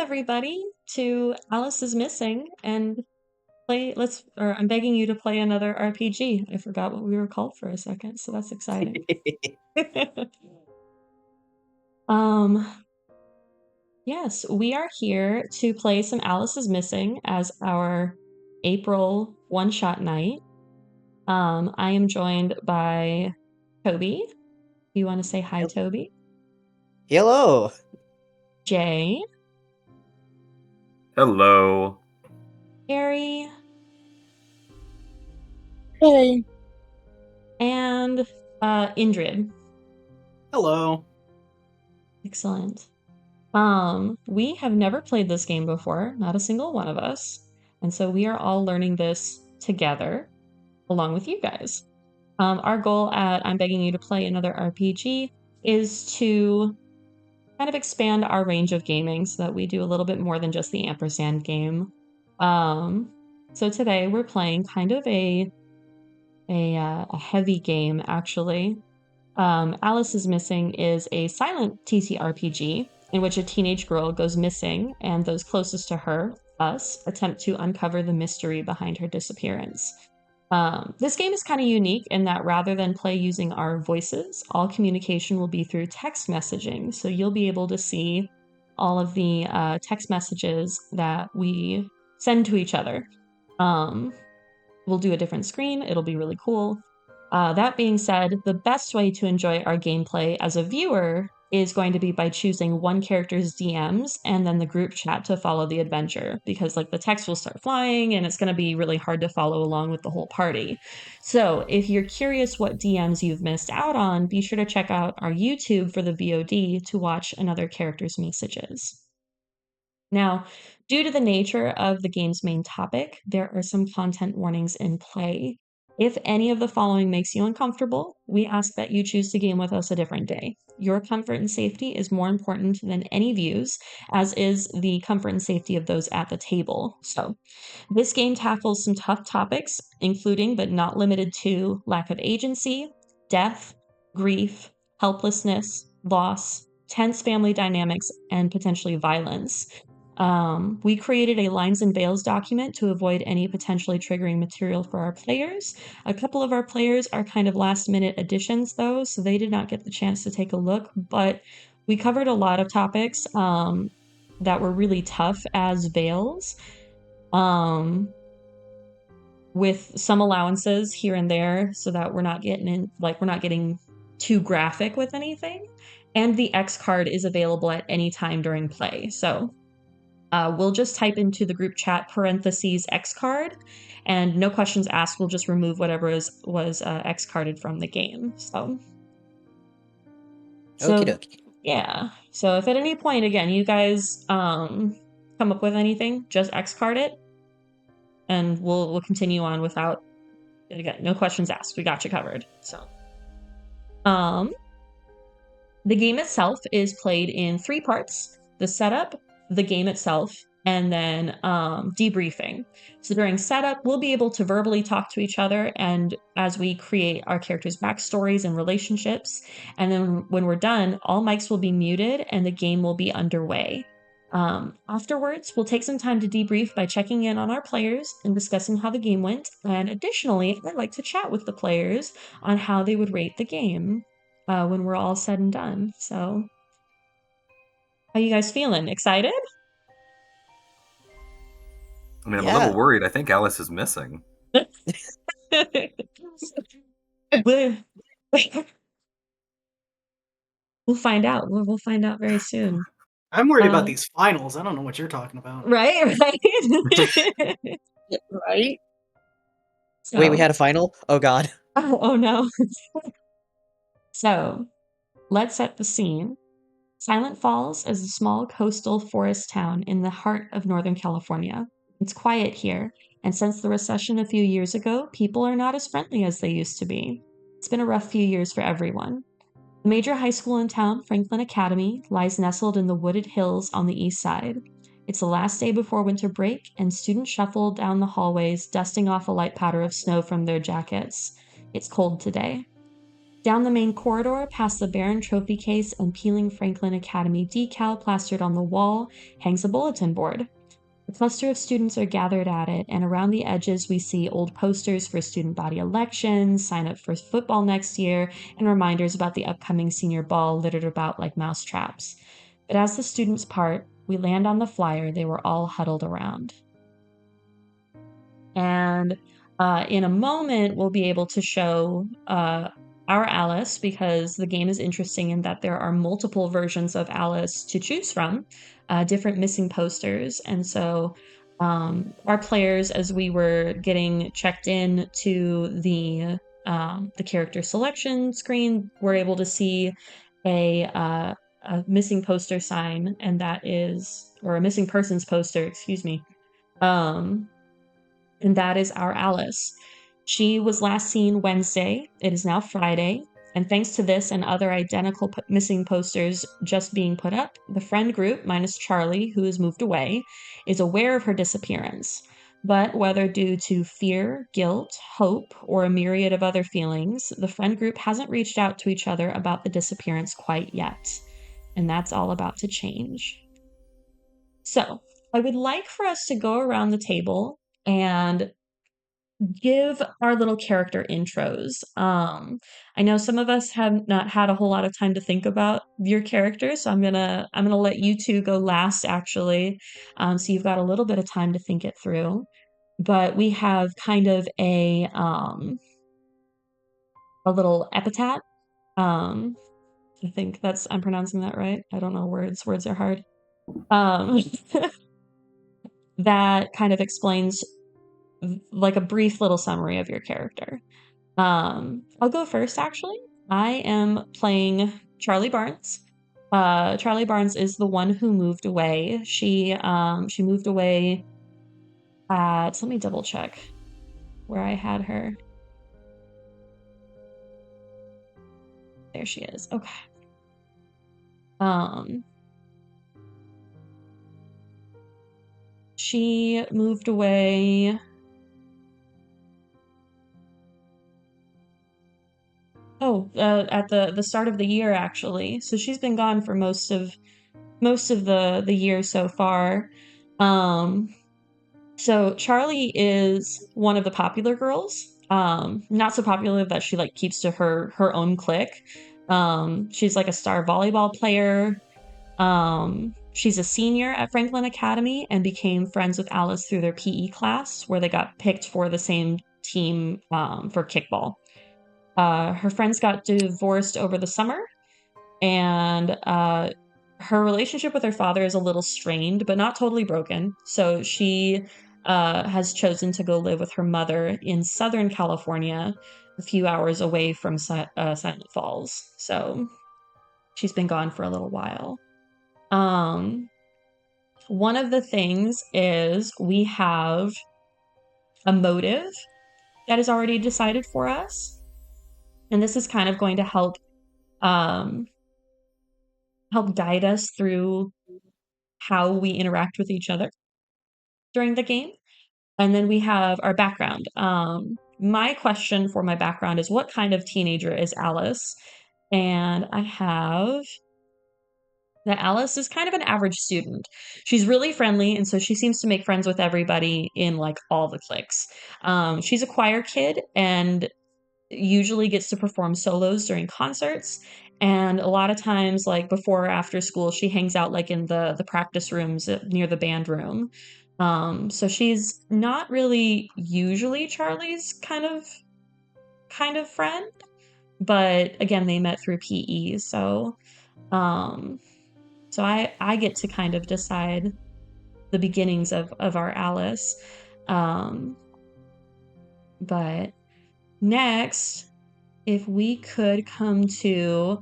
everybody to Alice is Missing and I'm begging you to play another RPG. I forgot what we were called for a second, so that's exciting. Um, yes, we are here to play some Alice is Missing as our April one-shot night. I am joined by Tobi. You want to say hi, Tobi? Hello. Jay, Hello. Arie, Hey. and Indrid. Hello. Excellent. We have never played this game before, not a single one of us. And so we are all learning this together along with you guys. Our goal at I'm Begging You to Play Another RPG is to kind of expand our range of gaming so that we do a little bit more than just the ampersand game. So today we're playing kind of a heavy game, actually. Alice is Missing is a silent TTRPG in which a teenage girl goes missing and those closest to her, us, attempt to uncover the mystery behind her disappearance. This game is kind of unique in that rather than play using our voices, all communication will be through text messaging. So you'll be able to see all of the text messages that we send to each other. We'll do a different screen. It'll be really cool. That being said, the best way to enjoy our gameplay as a viewer is going to be by choosing one character's DMs and then the group chat to follow the adventure, because like the text will start flying and it's going to be really hard to follow along with the whole party. So if you're curious what DMs you've missed out on, be sure to check out our YouTube for the VOD to watch another character's messages. Now, due to the nature of the game's main topic, there are some content warnings in play. If any of the following makes you uncomfortable, we ask that you choose to game with us a different day. Your comfort and safety is more important than any views, as is the comfort and safety of those at the table. So, this game tackles some tough topics, including but not limited to lack of agency, death, grief, helplessness, loss, tense family dynamics, and potentially violence. We created a lines and veils document to avoid any potentially triggering material for our players. A couple of our players are kind of last minute additions though, so they did not get the chance to take a look, but we covered a lot of topics that were really tough as veils, with some allowances here and there so that we're not getting too graphic with anything. And the X card is available at any time during play. So we'll just type into the group chat parentheses X card, and no questions asked. We'll just remove whatever was X carded from the game. So Okie dokie. yeah. So if at any point again you guys come up with anything, just X card it, and we'll continue on without again no questions asked. We got you covered. So the game itself is played in 3 parts: the setup, the game itself, and then debriefing. So during setup, we'll be able to verbally talk to each other, and as we create our characters' backstories and relationships. And then when we're done, all mics will be muted and the game will be underway. Afterwards, we'll take some time to debrief by checking in on our players and discussing how the game went. And additionally, I'd like to chat with the players on how they would rate the game when we're all said and done. So, how you guys feeling? Excited? I mean, I'm a Yeah. little worried. I think Alice is missing. We'll find out. We'll find out very soon. I'm worried about these finals. I don't know what you're talking about. Right? Right? So, Wait, we had a final? Oh god. oh no. So, let's set the scene. Silent Falls is a small coastal forest town in the heart of Northern California. It's quiet here, and since the recession a few years ago, people are not as friendly as they used to be. It's been a rough few years for everyone. The major high school in town, Franklin Academy, lies nestled in the wooded hills on the east side. It's the last day before winter break, and students shuffle down the hallways, dusting off a light powder of snow from their jackets. It's cold today. Down the main corridor, past the Baron trophy case and peeling Franklin Academy decal plastered on the wall, hangs a bulletin board. A cluster of students are gathered at it, and around the edges we see old posters for student body elections, sign up for football next year, and reminders about the upcoming senior ball littered about like mouse traps. But as the students part, we land on the flyer they were all huddled around. And in a moment, we'll be able to show our Alice, because the game is interesting in that there are multiple versions of Alice to choose from, different missing posters. And so our players, as we were getting checked in to the character selection screen, were able to see a missing poster sign, and that is, or a missing persons poster, excuse me. And that is our Alice. She was last seen Wednesday. It is now Friday. And thanks to this and other identical missing posters just being put up, the friend group, minus Charlie, who has moved away, is aware of her disappearance. But whether due to fear, guilt, hope, or a myriad of other feelings, the friend group hasn't reached out to each other about the disappearance quite yet. And that's all about to change. So, I would like for us to go around the table and give our little character intros. I know some of us have not had a whole lot of time to think about your characters, so I'm gonna let you two go last, actually. So you've got a little bit of time to think it through. But we have kind of a little epitaph. I think I'm pronouncing that right. I don't know words. Words are hard. That kind of explains like a brief little summary of your character. I'll go first, actually. I am playing Charlie Barnes. Charlie Barnes is the one who moved away. She moved away at, let me double check where I had her. There she is. Okay. She moved away at the start of the year, actually. So she's been gone for most of the year so far. So Charlie is one of the popular girls. Not so popular that she like keeps to her own clique. She's like a star volleyball player. She's a senior at Franklin Academy and became friends with Alice through their PE class, where they got picked for the same team for kickball. Her friends got divorced over the summer, and her relationship with her father is a little strained, but not totally broken. So she has chosen to go live with her mother in Southern California, a few hours away from Silent Falls. So she's been gone for a little while. One of the things is we have a motive that is already decided for us. And this is kind of going to help guide us through how we interact with each other during the game. And then we have our background. My question for my background is, what kind of teenager is Alice? And I have that Alice is kind of an average student. She's really friendly, and so she seems to make friends with everybody in like all the cliques. She's a choir kid and usually gets to perform solos during concerts. And a lot of times, like before or after school, she hangs out like in the practice rooms near the band room. So she's not really usually Charlie's kind of friend, but again, they met through PE. So I get to kind of decide the beginnings of our Alice. But next, if we could come to,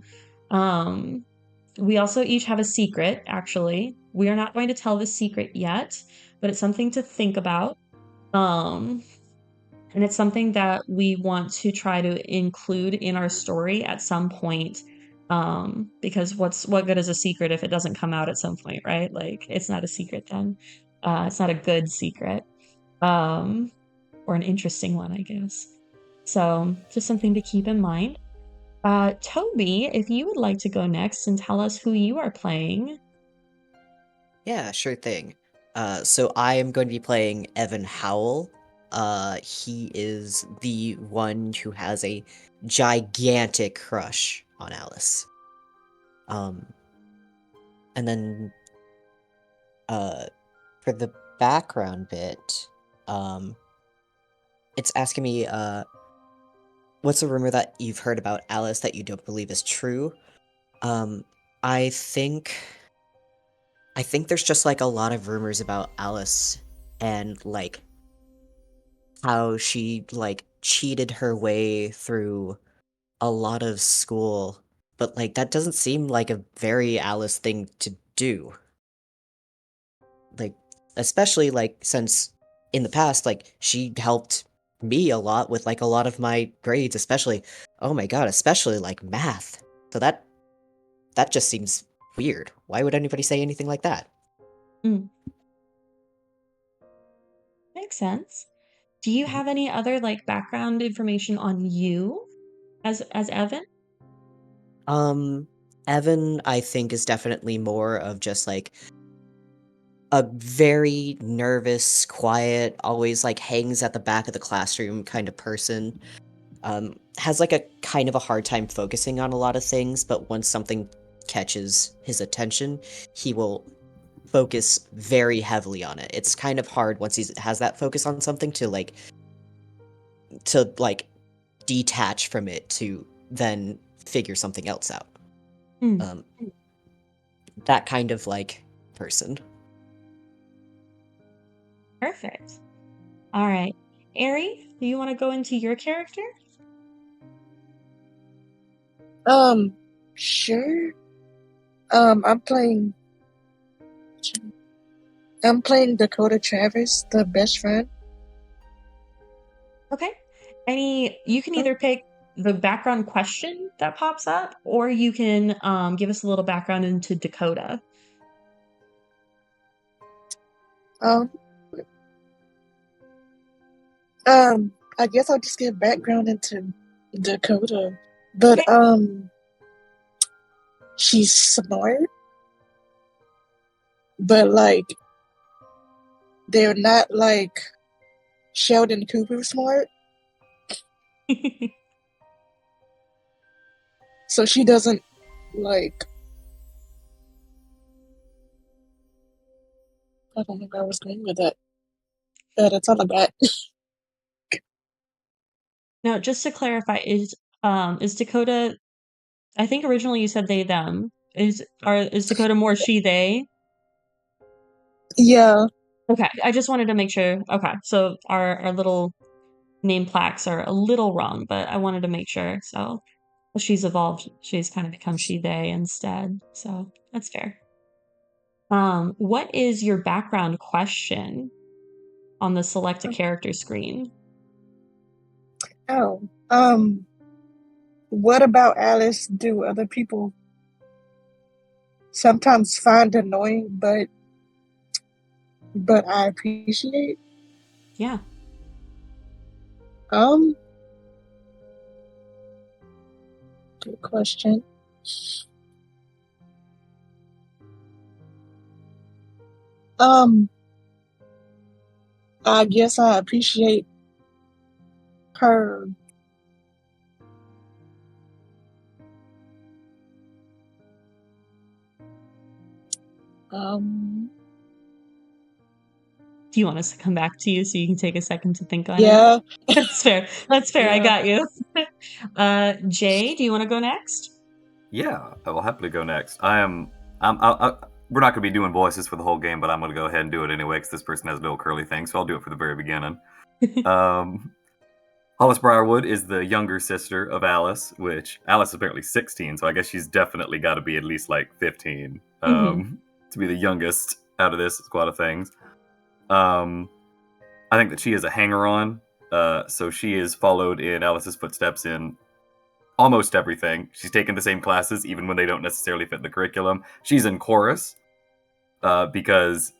we also each have a secret, actually. We are not going to tell the secret yet, but it's something to think about. And it's something that we want to try to include in our story at some point. Because what good is a secret if it doesn't come out at some point, right? Like, it's not a secret then. It's not a good secret. Or an interesting one, I guess. So just something to keep in mind. Toby, if you would like to go next and tell us who you are playing. Yeah, sure thing. So I am going to be playing Evan Howell. He is the one who has a gigantic crush on Alice. Um, and then, for the background bit, it's asking me, what's a rumor that you've heard about Alice that you don't believe is true? Um, I think there's just like a lot of rumors about Alice and like how she like cheated her way through a lot of school, but like that doesn't seem like a very Alice thing to do. Like especially like since in the past like she helped me a lot with like a lot of my grades, especially oh my god, especially like math. So that just seems weird. Why would anybody say anything like that? Mm, makes sense. Do you have any other like background information on you as Evan? Um, Evan, I think, is definitely more of just like a very nervous, quiet, always like hangs at the back of the classroom kind of person. Has like a kind of a hard time focusing on a lot of things, but once something catches his attention, he will focus very heavily on it. It's kind of hard once he has that focus on something to like detach from it to then figure something else out. Mm, Um, that kind of like person. perfect. All right. Arie, do you want to go into your character? Sure. I'm playing. I'm playing Dakota Travis, the best friend. Okay. You can either pick the background question that pops up, or you can give us a little background into Dakota. Um, I guess I'll just give background into Dakota, but Okay. she's smart, but like they're not like Sheldon Cooper smart, so she doesn't like. I don't know where I was going with that. That's all I got. Now, just to clarify, is Dakota? I think originally you said they them. Is Dakota more she they? Yeah. Okay, I just wanted to make sure. Okay, so our little name plaques are a little wrong, but I wanted to make sure. So well, she's evolved. She's kind of become she they instead. So that's fair. What is your background question on the select a character screen? Oh. What about Alice do other people sometimes find annoying, but I appreciate? Yeah. Um, Good question. Um, I guess I appreciate her. Um, Do you want us to come back to you so you can take a second to think on it? yeah, That's fair. That's fair. I yeah. got you. Jay, do you want to go next? Yeah, I will happily go next. We're not going to be doing voices for the whole game, but I'm going to go ahead and do it anyway because this person has little curly things, so I'll do it for the very beginning. Hollis Briarwood is the younger sister of Alice, which Alice is apparently 16, so I guess she's definitely got to be at least like 15 to be the youngest out of this squad of things. I think that she is a hanger-on, so she is followed in Alice's footsteps in almost everything. She's taken the same classes, even when they don't necessarily fit the curriculum. She's in chorus, because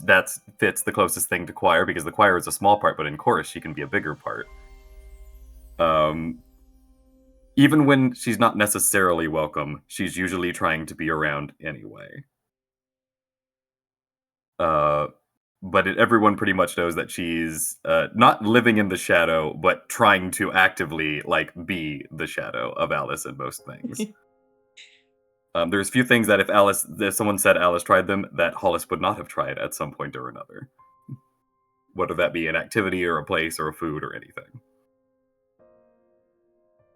that fits the closest thing to choir, because the choir is a small part, but in chorus she can be a bigger part. Even when she's not necessarily welcome, she's usually trying to be around anyway. But everyone pretty much knows that she's not living in the shadow, but trying to actively be the shadow of Alice in most things. There's few things that if someone said Alice tried them, that Hollis would not have tried at some point or another. Whether that be an activity or a place or a food or anything.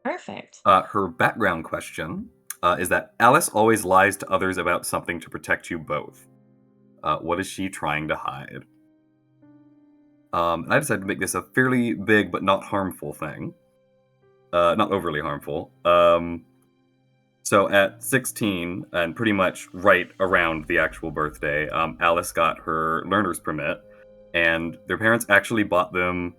Perfect. Her background question is that Alice always lies to others about something to protect you both. What is she trying to hide? I decided to make this a fairly big but not harmful thing. Not overly harmful. So at 16, and pretty much right around the actual birthday, Alice got her learner's permit, and their parents actually bought them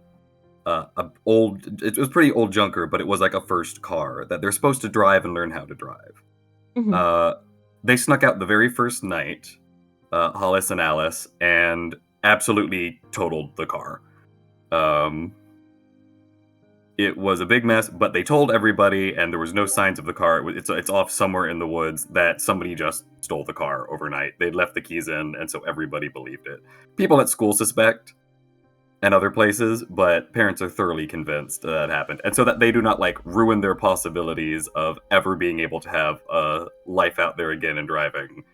it was pretty old junker, but it was like a first car that they're supposed to drive and learn how to drive. Mhm. They snuck out the very first night, Hollis and Alice, and absolutely totaled the car. It was a big mess, but they told everybody, and there was no signs of the car. It's off somewhere in the woods that somebody just stole the car overnight. They'd left the keys in, and so everybody believed it. People at school suspect, and other places, but parents are thoroughly convinced that happened. And so that they do not ruin their possibilities of ever being able to have a life out there again and driving.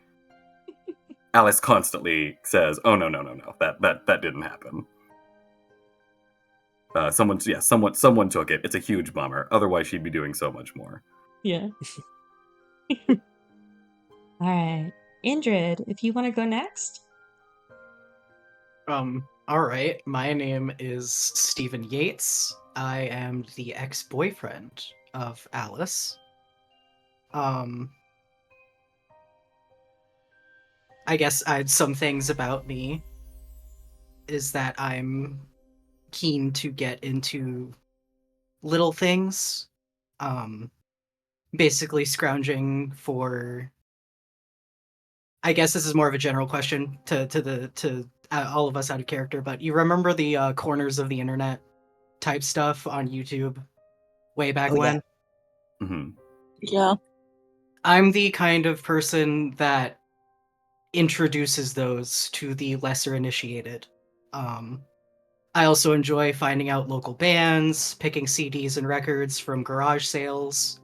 Alice constantly says, "Oh no, that didn't happen." Someone took it. It's a huge bummer. Otherwise, she'd be doing so much more. Yeah. All right. Indrid, if you want to go next. All right. My name is Stephen Yates. I am the ex-boyfriend of Alice. I guess some things about me is that I'm keen to get into little things. Basically scrounging for. I guess this is more of a general question to all of us out of character, but you remember the corners of the internet type stuff on YouTube way back Oh, yeah. when? Mm-hmm. Yeah. I'm the kind of person that introduces those to the lesser initiated. I also enjoy finding out local bands, picking CDs and records from garage sales,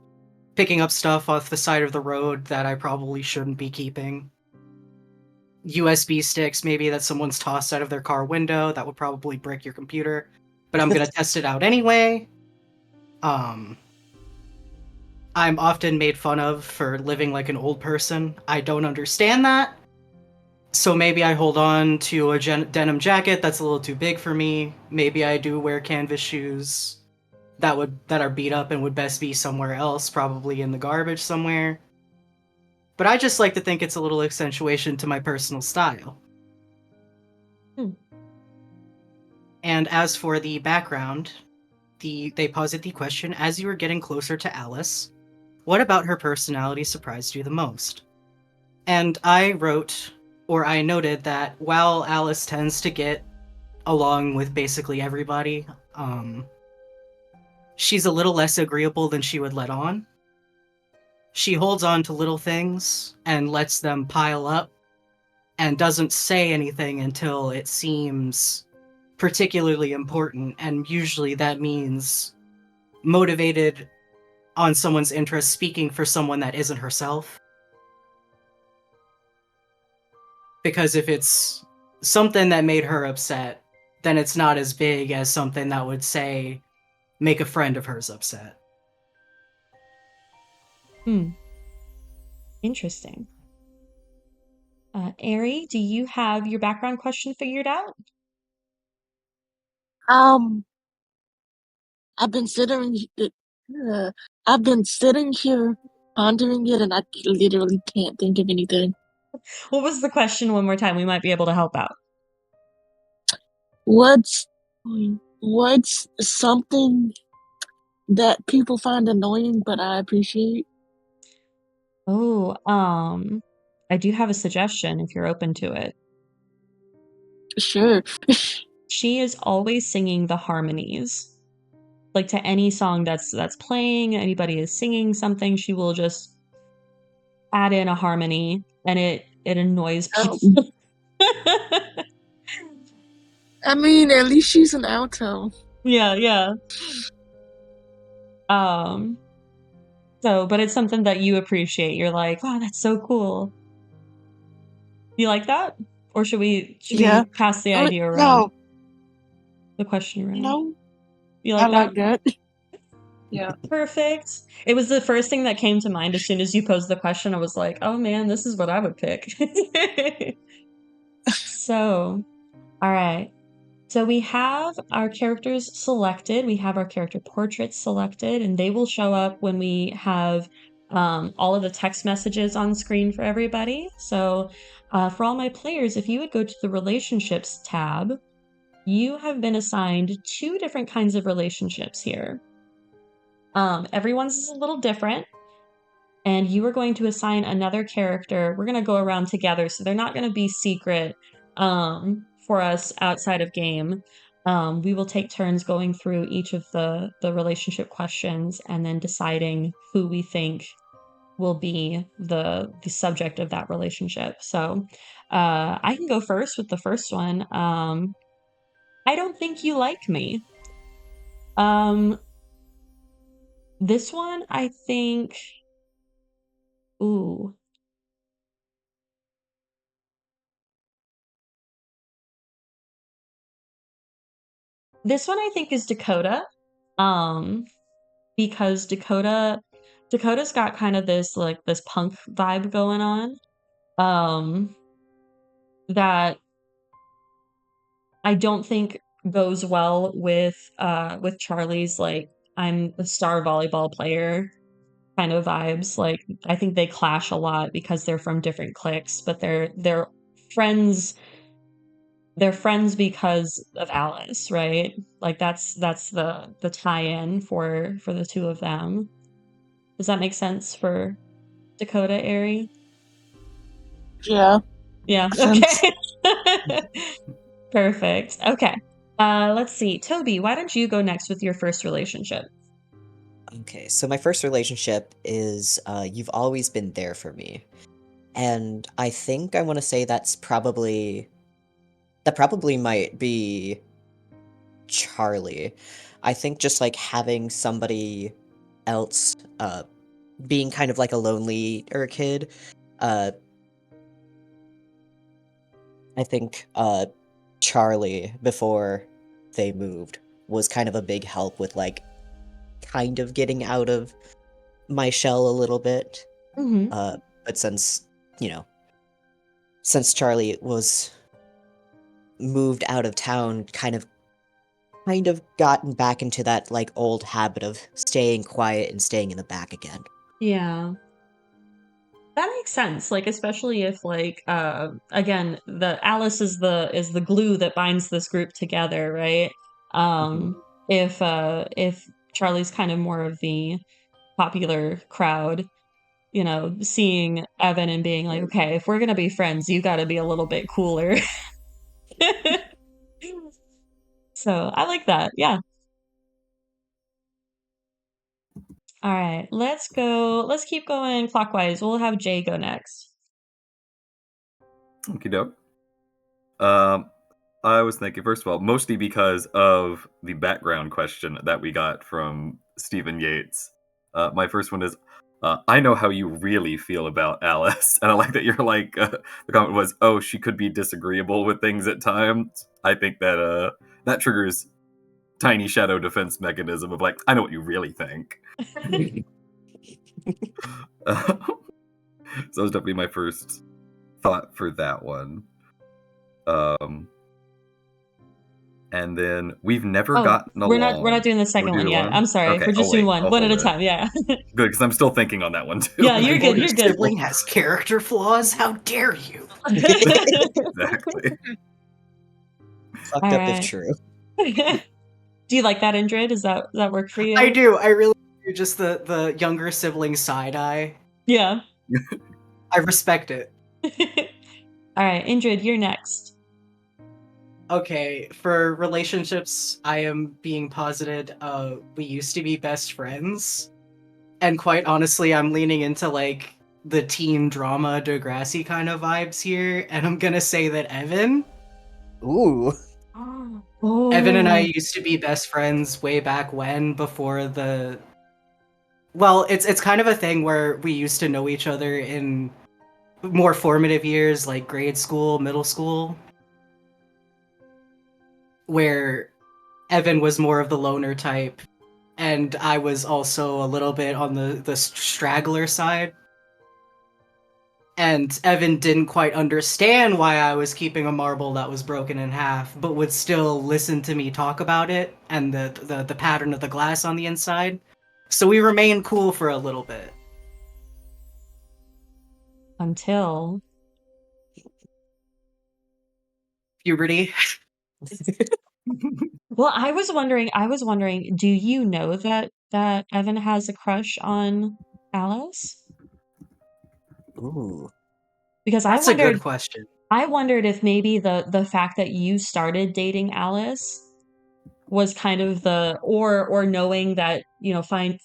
picking up stuff off the side of the road that I probably shouldn't be keeping. USB sticks maybe that someone's tossed out of their car window that would probably break your computer, but I'm gonna test it out anyway. I'm often made fun of for living like an old person. I don't understand that. So maybe I hold on to a denim jacket that's a little too big for me. Maybe I do wear canvas shoes that are beat up and would best be somewhere else, probably in the garbage somewhere. But I just like to think it's a little accentuation to my personal style. And as for the background, they posit the question, as you were getting closer to Alice, what about her personality surprised you the most? And I noted that while Alice tends to get along with basically everybody, she's a little less agreeable than she would let on. She holds on to little things and lets them pile up and doesn't say anything until it seems particularly important, and usually that means motivated on someone's interest, speaking for someone that isn't herself. Because if it's something that made her upset, then it's not as big as something that would, say, make a friend of hers upset. Interesting. Arie, do you have your background question figured out? I've been sitting I've been sitting here pondering it, and I literally can't think of anything. What was the question one more time? We might be able to help out. What's something that people find annoying but I appreciate? Oh, I do have a suggestion if you're open to it. Sure. She is always singing the harmonies. like to any song that's playing, anybody is singing something, she will just add in a harmony, and it annoys Oh. people. I mean, at least she's an alto. Yeah. So, but it's something that you appreciate. You're like, wow, that's so cool. You like that? Or should we Yeah. pass the idea around? No, The question around. no, You I like that? like that. Yeah. Perfect. It was the first thing that came to mind as soon as you posed the question. I was like, oh man, this is what I would pick. So, all right. So we have our characters selected. We have our character portraits selected, and they will show up when we have all of the text messages on screen for everybody. So for all my players, if you would go to the relationships tab, you have been assigned 2 different kinds of relationships here. Everyone's is a little different, and you are going to assign another character. We're going to go around together, so they're not going to be secret for us outside of game. We will take turns going through each of the relationship questions and then deciding who we think will be the subject of that relationship. So I can go first with the first one. I don't think you like me. This one, I think. Ooh. This one I think is Dakota. Because Dakota's got kind of this like this punk vibe going on. That I don't think goes well with Charlie's like I'm a star volleyball player kind of vibes. Like I think they clash a lot because they're from different cliques, but they're friends. They're friends because of Alice, right? Like that's the tie-in for the 2 of them. Does that make sense for Dakota, Arie? Yeah. Yeah. Sense. Okay. Perfect. Okay. Let's see. Tobi, why don't you go next with your first relationship? Okay, so my first relationship is you've always been there for me. And I think I want to say that probably might be Charlie. I think just like having somebody else being kind of like a lonely kid, uh I think Charlie before they moved was kind of a big help with like kind of getting out of my shell a little bit. Mm-hmm. But since, you know, since Charlie was moved out of town, kind of gotten back into that like old habit of staying quiet and staying in the back again. Yeah. That makes sense. Like especially if like again, the Alice is the glue that binds this group together, right? If Charlie's kind of more of the popular crowd, you know, seeing Evan and being like, okay, if we're gonna be friends, you gotta be a little bit cooler. So I like that. Yeah. All right. Let's go. Let's keep going clockwise. We'll have Jay go next. Okie doke. I was thinking, first of all, mostly because of the background question that we got from Stephen Yates. My first one is, I know how you really feel about Alice. And I like that you're like, the comment was, oh, she could be disagreeable with things at times. I think that that triggers tiny shadow defense mechanism of like, I know what you really think. So that was definitely my first thought for that one. And then we've never gotten along. We're not doing the second one yet. I'm sorry. Okay, We're just doing one at a it. time. Yeah. Good, because I'm still thinking on that one too. Yeah, you're good. You're good. Sibling has character flaws. How dare you? Exactly. Fucked All up right. if true. Do you like that, Indrid? Does that work for you? I do. I really do. Just the younger sibling side eye. Yeah. I respect it. All right, Indrid, you're next. Okay, for relationships, I am being posited. We used to be best friends, and quite honestly, I'm leaning into like the teen drama Degrassi kind of vibes here, and I'm gonna say that Ooh. Evan and I Oh, used to be best friends way back when, before the. Well, it's kind of a thing where we used to know each other in more formative years, like grade school, middle school, where Evan was more of the loner type, and I was also a little bit on the straggler side. And Evan didn't quite understand why I was keeping a marble that was broken in half, but would still listen to me talk about it and the pattern of the glass on the inside. So we remained cool for a little bit. until Puberty. well, I was wondering, do you know that Evan has a crush on Alice? Ooh. Because That's a good question. I wondered if maybe the fact that you started dating Alice was kind of or knowing that,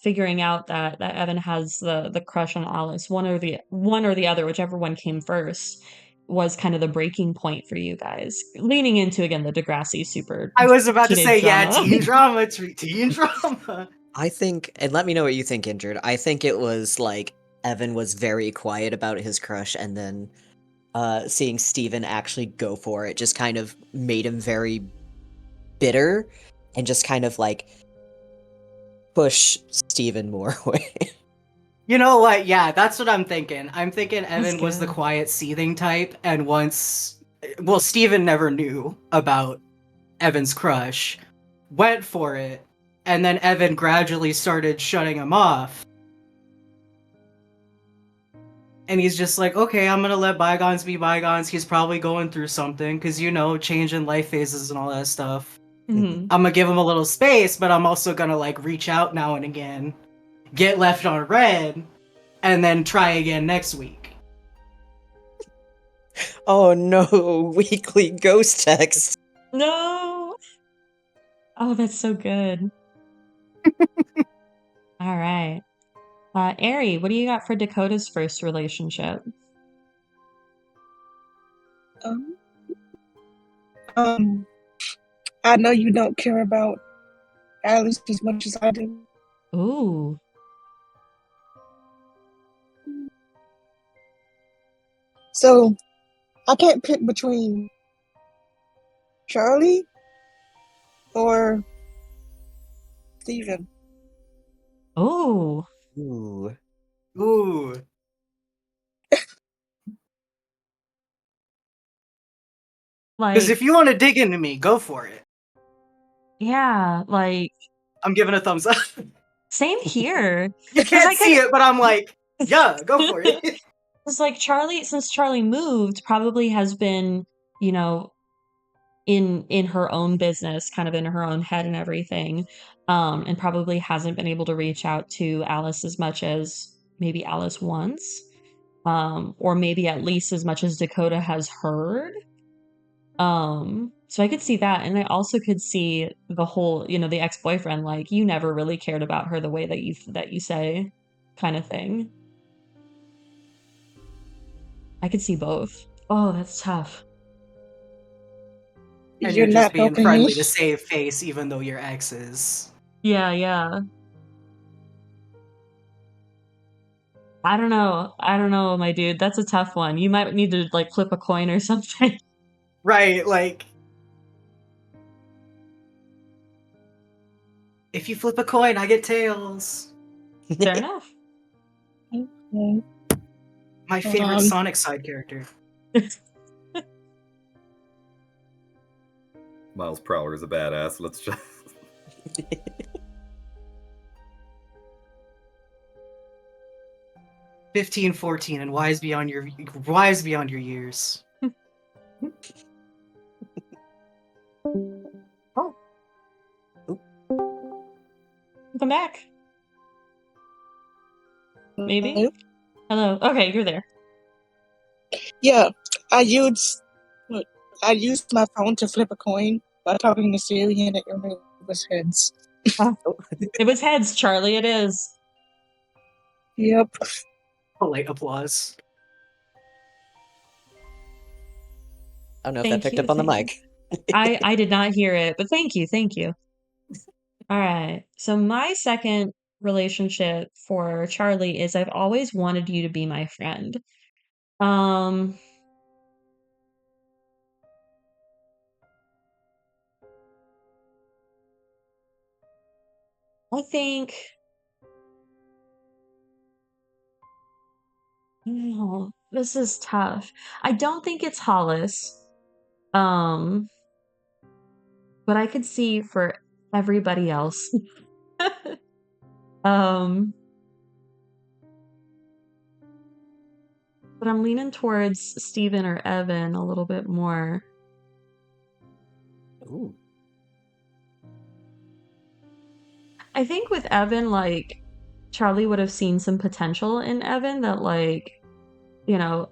figuring out that Evan has the crush on Alice, one or the other, whichever one came first, was kind of the breaking point for you guys. Leaning into again the Degrassi super I was about to teenage say, yeah, drama. teen drama, teen drama. I think, and let me know what you think, Indrid. I think it was like Evan was very quiet about his crush, and then seeing Steven actually go for it just kind of made him very bitter and just kind of like push Steven more away. You know what? Yeah, that's what I'm thinking. I'm thinking That's Evan was the good. quiet, seething type, and well, Steven never knew about Evan's crush, went for it, and then Evan gradually started shutting him off. And he's just like, okay, I'm gonna let bygones be bygones. He's probably going through something, because, changing life phases and all that stuff. Mhm. I'm gonna give him a little space, but I'm also gonna, like, reach out now and again, get left on red, and then try again next week. Oh no, weekly ghost text. No. Oh, that's so good. All right. Arie, what do you got for Dakota's first relationship? Um, um, I know you don't care about Alice as much as I do. Ooh. So I can't pick between Charlie or Steven. Oh. Ooh. Ooh. Because Like, if you want to dig into me, go for it. yeah, like, I'm giving a thumbs up. same here. You 'Cause can't see it, but I'm like, yeah, go for it. It's like since Charlie moved, probably has been, you know, in her own business, kind of in her own head and everything, and probably hasn't been able to reach out to Alice as much as maybe Alice wants, or maybe at least as much as Dakota has heard. So I could see that, and I also could see the whole, the ex-boyfriend, like, you never really cared about her the way that you say, kind of thing. I could see both. Oh, that's tough. And You're you're just not being helping me. friendly to save face, even though you're exes. Yeah, yeah. I don't know, my dude. That's a tough one. You might need to like flip a coin or something. Right, like, if you flip a coin, I get tails. Fair enough. Okay. My favorite Sonic side character. Miles Prowler is a badass. Let's just. 15, 14, and wise beyond your years. Oh. Come back. Maybe? Hello. Okay, you're there. Yeah, I used I used my phone to flip a coin by talking to Siri, and it was heads. It was heads, Charlie. It is. Yep. Polite applause. I don't know if Thank that picked you, up on the thank mic. I did not hear it, but thank you, thank you. All right. So my second relationship for Charlie is I've always wanted you to be my friend. Um, I think no, this is tough. I don't think it's Hollis. Um, but I could see for everybody else. um, but I'm leaning towards Steven or Evan a little bit more. Ooh. I think with Evan, like, Charlie would have seen some potential in Evan that, like, you know,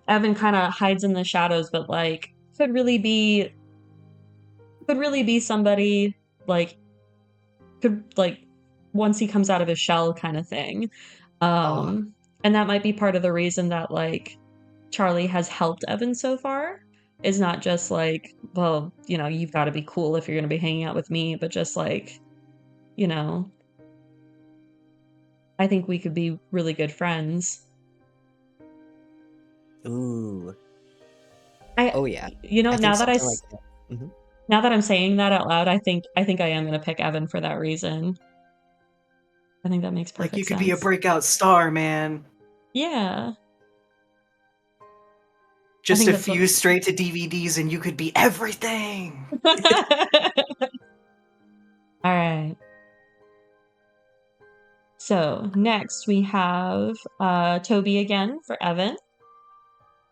Evan kind of hides in the shadows, but like could really be somebody like could like once he comes out of his shell kind of thing. And that might be part of the reason that like Charlie has helped Evan so far is not just like, well, you know, you've got to be cool if you're going to be hanging out with me, but just like, you know, I think we could be really good friends. Ooh. I, Oh yeah. you know, I think something like that. Mhm. now that I'm saying that out loud, I think I am going to pick Evan for that reason. I think that makes perfect Like, you could sense. be a breakout star, man. Yeah. Just think a that's what- few straight to DVDs and you could be everything. All right. So next we have Tobi again for Evan.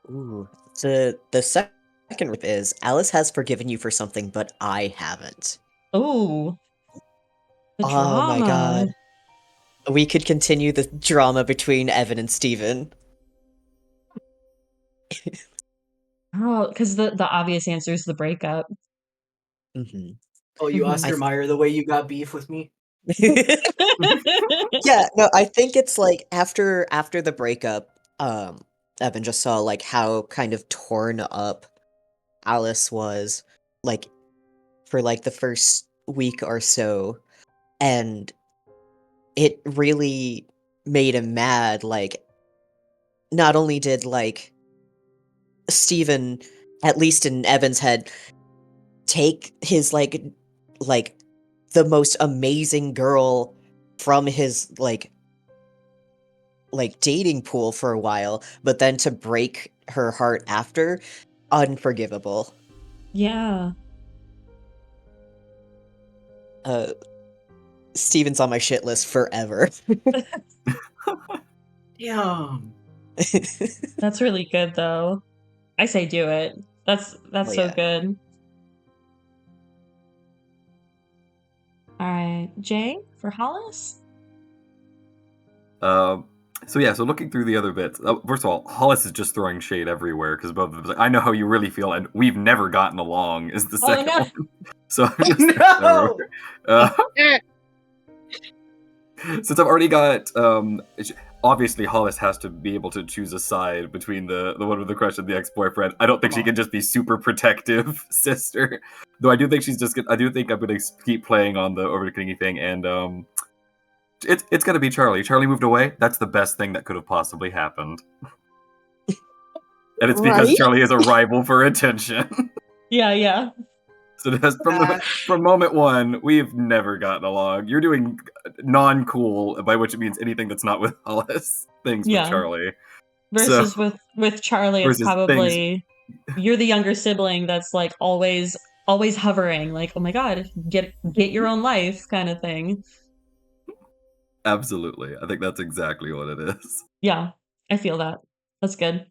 Ooh. The second rip is Alice has forgiven you for something, but I haven't. Oh, the Oh my drama. god. We could continue the drama between Evan and Steven. Oh, because the obvious answer is the breakup. Mm-hmm. Oh, you Mhm. Oscar Mayer, the way you got beef with me. Yeah, no, I think it's like after the breakup, Evan just saw like how kind of torn up Alice was, like for like the first week or so, and it really made him mad. Like, not only did like Steven, at least in Evan's head, take his like the most amazing girl from his like dating pool for a while, but then to break her heart after, unforgivable. Yeah. Steven's on my shit list forever. Damn. That's really good though. I say do it. That's Oh, so yeah. good. All right, Jay for Hollis. So yeah, so looking through the other bits, first of all, Hollis is just throwing shade everywhere because both of them, like, I know how you really feel, and we've never gotten along. Is the second no. one. So I'm just No! since I've already got, obviously Hollis has to be able to choose a side between the one with the crush and the ex-boyfriend. I don't think she can just be super protective sister, though. I do think she's just. I do think I'm gonna keep playing on the over the kingy thing, and it's gonna be Charlie. Charlie moved away. That's the best thing that could have possibly happened, and it's because Right? Charlie is a rival for attention. Yeah. So that's from moment one, we've never gotten along. You're doing non-cool, by which it means anything that's not with Hollis. Things with Yeah. Charlie. Versus So, with Charlie, it's versus probably you're the younger sibling that's like always hovering, like, oh my god, get your own life kind of thing. Absolutely. I think that's exactly what it is. Yeah, I feel that. That's good.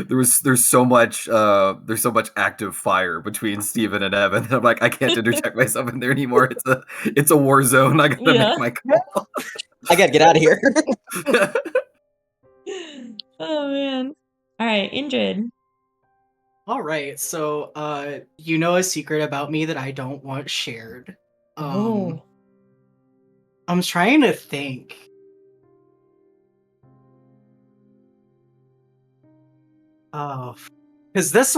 There's so much active fire between Steven and Evan. I'm like, I can't interject myself in there anymore. It's a war zone. I gotta Yeah. make my call. I gotta get out of here. Oh man. All right, Indrid. All right, so you know a secret about me that I don't want shared. Oh. I'm trying to think. Oh, because this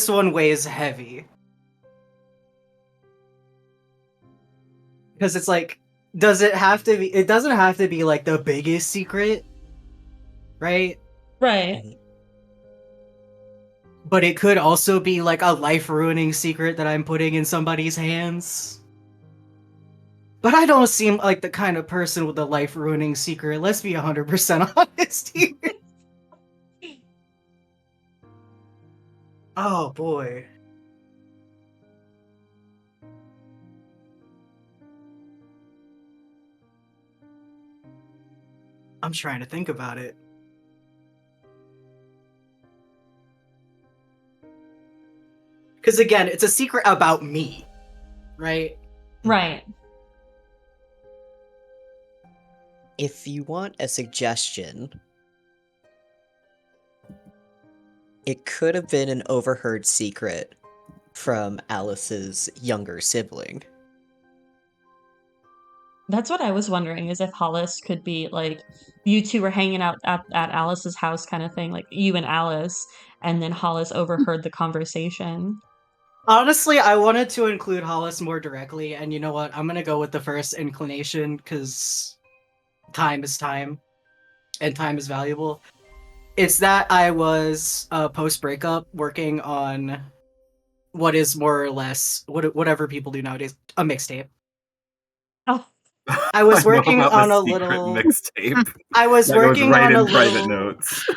one weighs heavy. Because it's like, does it have to be? It doesn't have to be like the biggest secret, right? Right. Mhm. But it could also be like a life-ruining secret that I'm putting in somebody's hands. But I don't seem like the kind of person with a life-ruining secret. Let's be 100% honest here. Oh boy. I'm trying to think about it. Because again, it's a secret about me, right? Right. If you want a suggestion, it could have been an overheard secret from Alice's younger sibling. That's what I was wondering, is if Hollis could be like, you two were hanging out at Alice's house kind of thing, like you and Alice, and then Hollis overheard the conversation. Honestly, I wanted to include Hollis more directly, and you know what? I'm gonna go with the first inclination because time is time, and time is valuable. It's that I was post breakup working on what is more or less whatever people do nowadays, a mixtape. Oh, I was I know working about on the a secret little. mixtape I was that goes working right on a in private little. notes.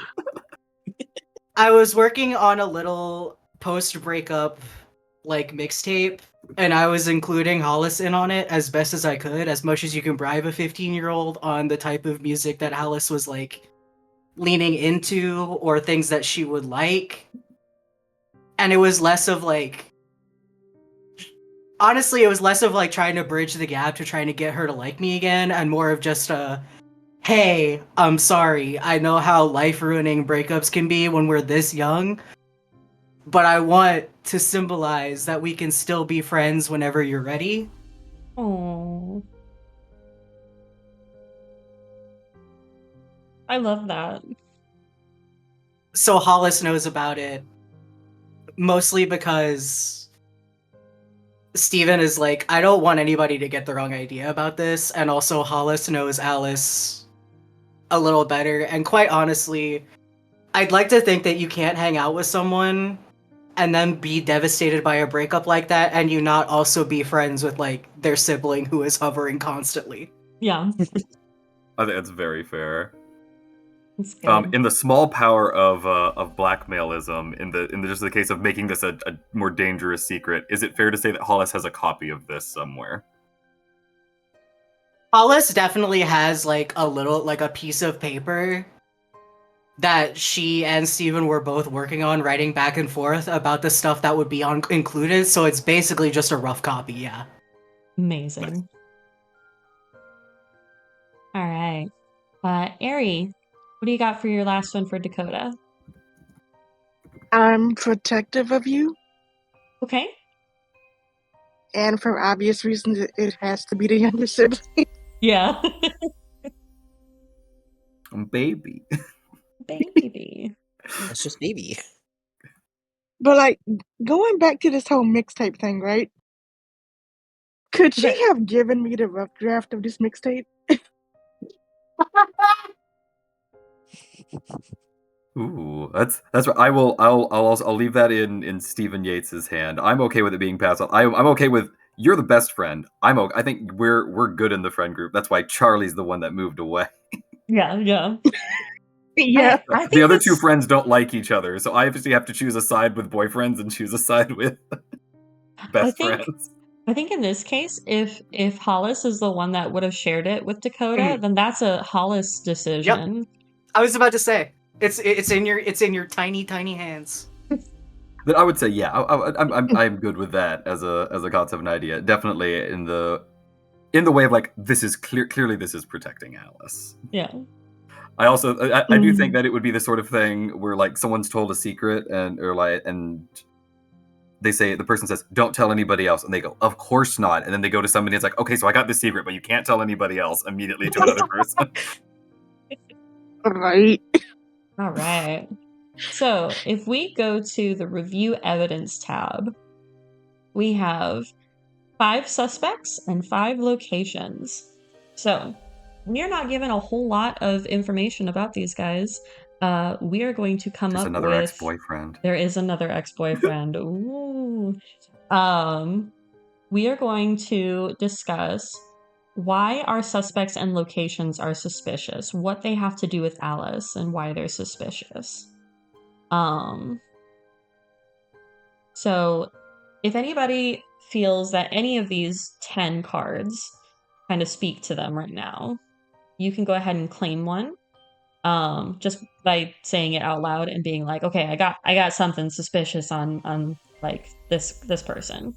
I was working on a little post breakup like mixtape, and I was including Hollis in on it as best as I could, as much as you can bribe a 15-year-old on the type of music that Hollis was like leaning into or things that she would like. And it was less of like, honestly, it was less of like trying to bridge the gap to trying to get her to like me again, and more of just a, hey, I'm sorry, I know how life ruining breakups can be when we're this young, but I want to symbolize that we can still be friends whenever you're ready. oh, I love that. So Hollis knows about it, mostly because Steven is like, I don't want anybody to get the wrong idea about this, and also Hollis knows Alice a little better, and quite honestly, I'd like to think that you can't hang out with someone and then be devastated by a breakup like that and you not also be friends with like their sibling who is hovering constantly. Yeah, I think that's very fair. it's good. In the small power of blackmailism, in just the case of making this a more dangerous secret, is it fair to say that Hollis has a copy of this somewhere? Hollis definitely has like a little like a piece of paper that she and Steven were both working on, writing back and forth about the stuff that would be included, so it's basically just a rough copy, yeah. Amazing. All right. Arie, what do you got for your last one for Dakota? I'm protective of you, Okay. and for obvious reasons, it has to be the younger sibling. Yeah. Baby. Baby. That's just baby. But like going back to this whole mixtape thing, right? Could she Okay. have given me the rough draft of this mixtape? Ooh, that's what I'll leave that in Stephen Yates's hand. I'm okay with it being passed on. I'm okay with, you're the best friend. I think we're good in the friend group. That's why Charlie's the one that moved away. Yeah, yeah. Yeah. I The think other this, two friends don't like each other, so I obviously have to choose a side with boyfriends and choose a side with I best think friends. I think in this case, if Hollis is the one that would have shared it with Dakota, then that's a Hollis decision. I was about to say it's in your tiny hands. But I would say, yeah, I'm good with that as a concept and idea. Definitely in the way of like, this is clearly this is protecting Alice. Yeah. I also I do think that it would be the sort of thing where like someone's told a secret and they say the person says, "Don't tell anybody else," and they go, "Of course not." And then they go to somebody. It's like, "Okay, so I got this secret, but you can't tell anybody else." Immediately to another person. Right. All right. So if we go to the review evidence tab, we have 5 suspects and 5 locations. So we are not given a whole lot of information about these guys. We are going to come There's up another with. ex-boyfriend. There is another ex-boyfriend. Ooh. We are going to discuss why our suspects and locations are suspicious, what they have to do with Alice, and why they're suspicious. So if anybody feels that any of these 10 cards kind of speak to them right now, you can go ahead and claim one. Just by saying it out loud and being like, okay, I got something suspicious on like this person.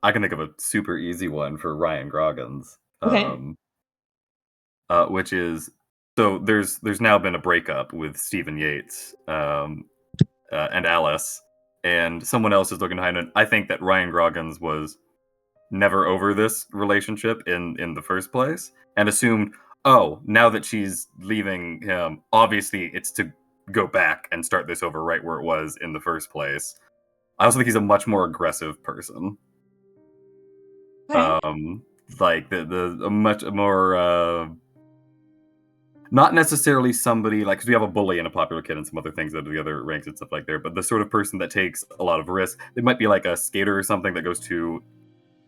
I can think of a super easy one for Ryan Groggins. Okay. Which is so there's now been a breakup with Stephen Yates and Alice, and someone else is looking behind it. I think that Ryan Groggins was never over this relationship in the first place and assumed, oh, now that she's leaving him, obviously it's to go back and start this over right where it was in the first place. I also think he's a much more aggressive person. Okay. Like the a much more not necessarily somebody like, because we have a bully and a popular kid and some other things that are the other ranks and stuff like there, but the sort of person that takes a lot of risk. They might be like a skater or something that goes to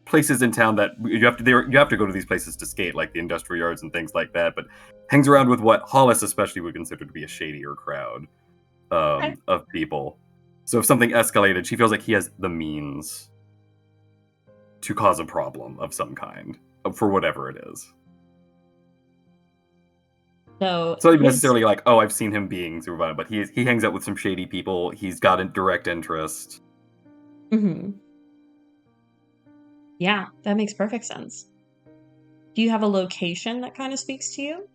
places in town that you have to go to these places to skate, like the industrial yards and things like that, but hangs around with what Hollis especially would consider to be a shadier crowd of people. So if something escalated, she feels like he has the means to cause a problem of some kind for whatever it is. So It's not even necessarily like, oh, I've seen him being super violent, but he hangs out with some shady people. He's got a direct interest. Mm-hmm. Yeah, that makes perfect sense. Do you have a location that kind of speaks to you?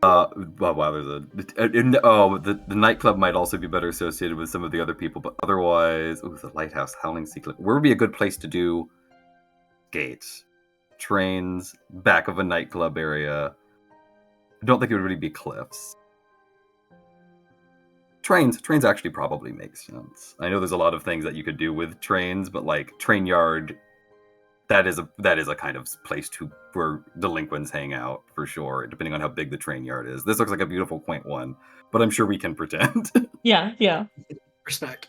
Well, wow, there's the nightclub might also be better associated with some of the other people, but otherwise, the lighthouse, Howling Sea Cliff. Where would be a good place to do gates, trains, back of a nightclub area? I don't think it would really be cliffs. Trains actually probably make sense. I know there's a lot of things that you could do with trains, but like train yard, that is a kind of place where delinquents hang out for sure, depending on how big the train yard is. This looks like a beautiful, quaint one, but I'm sure we can pretend. Yeah. Respect.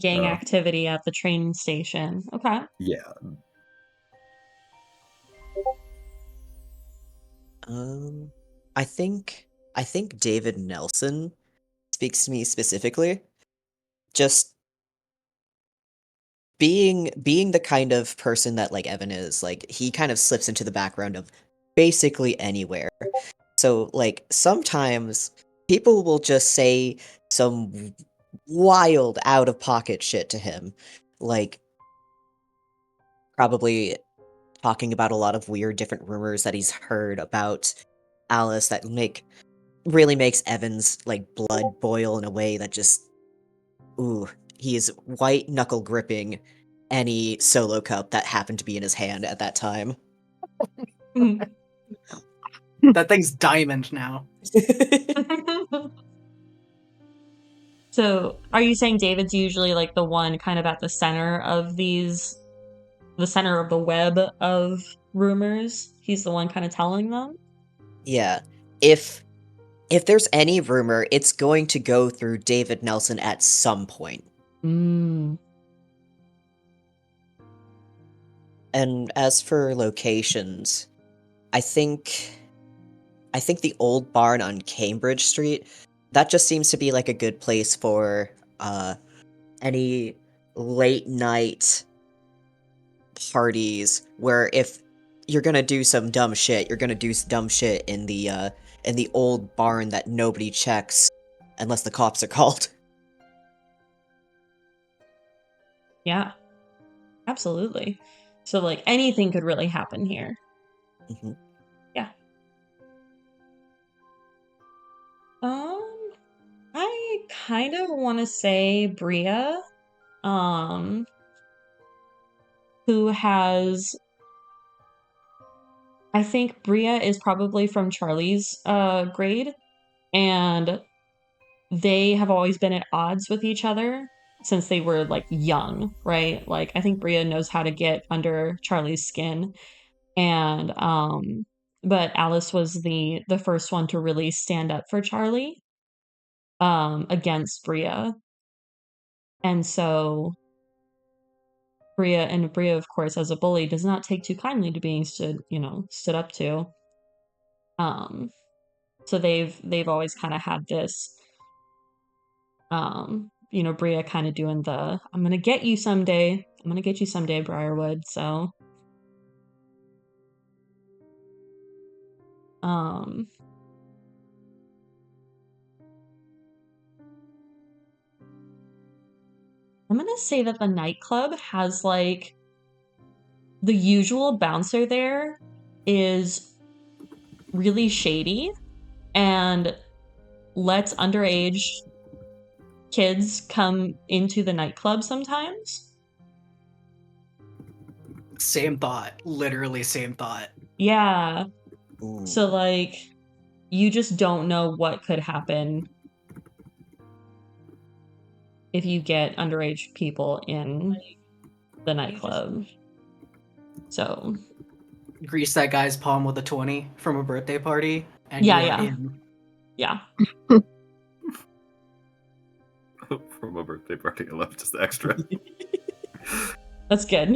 Gang activity at the train station. Okay. Yeah. I think David Nelson speaks to me specifically. Just being the kind of person that like Evan is, like he kind of slips into the background of basically anywhere. So like sometimes people will just say some wild out of pocket shit to him, like probably talking about a lot of weird different rumors that he's heard about Alice that really makes Evan's like blood boil in a way that just he is white knuckle gripping any solo cup that happened to be in his hand at that time. That thing's diamond now. So, are you saying David's usually like the one kind of at the center of the center of the web of rumors? He's the one kind of telling them? Yeah. If there's any rumor, it's going to go through David Nelson at some point. Mm. And as for locations, I think the old barn on Cambridge Street, that just seems to be like a good place for any late night parties where if you're gonna do some dumb shit, you're gonna do dumb shit in the old barn that nobody checks unless the cops are called. Yeah. Absolutely. So like anything could really happen here. hmm Yeah. I kind of want to say Bria, um, who has, I think Bria is probably from Charlie's grade, and they have always been at odds with each other since they were like young, right? Like I think Bria knows how to get under Charlie's skin, and but Alice was the first one to really stand up for Charlie against Bria. And so Bria, of course, as a bully, does not take too kindly to being stood up to. Um, so they've always kind of had this, Bria kind of doing the I'm gonna get you someday. I'm gonna get you someday, Briarwood. So, um, I'm gonna say that the nightclub has like the usual bouncer there is really shady and lets underage kids come into the nightclub sometimes. Same thought. Literally same thought. Yeah. Ooh. So like you just don't know what could happen if you get underage people in the nightclub. So Grease that guy's palm with a 20 from a birthday party, and yeah, you are yeah. in. Yeah. From a birthday party, I love just the extra. That's good.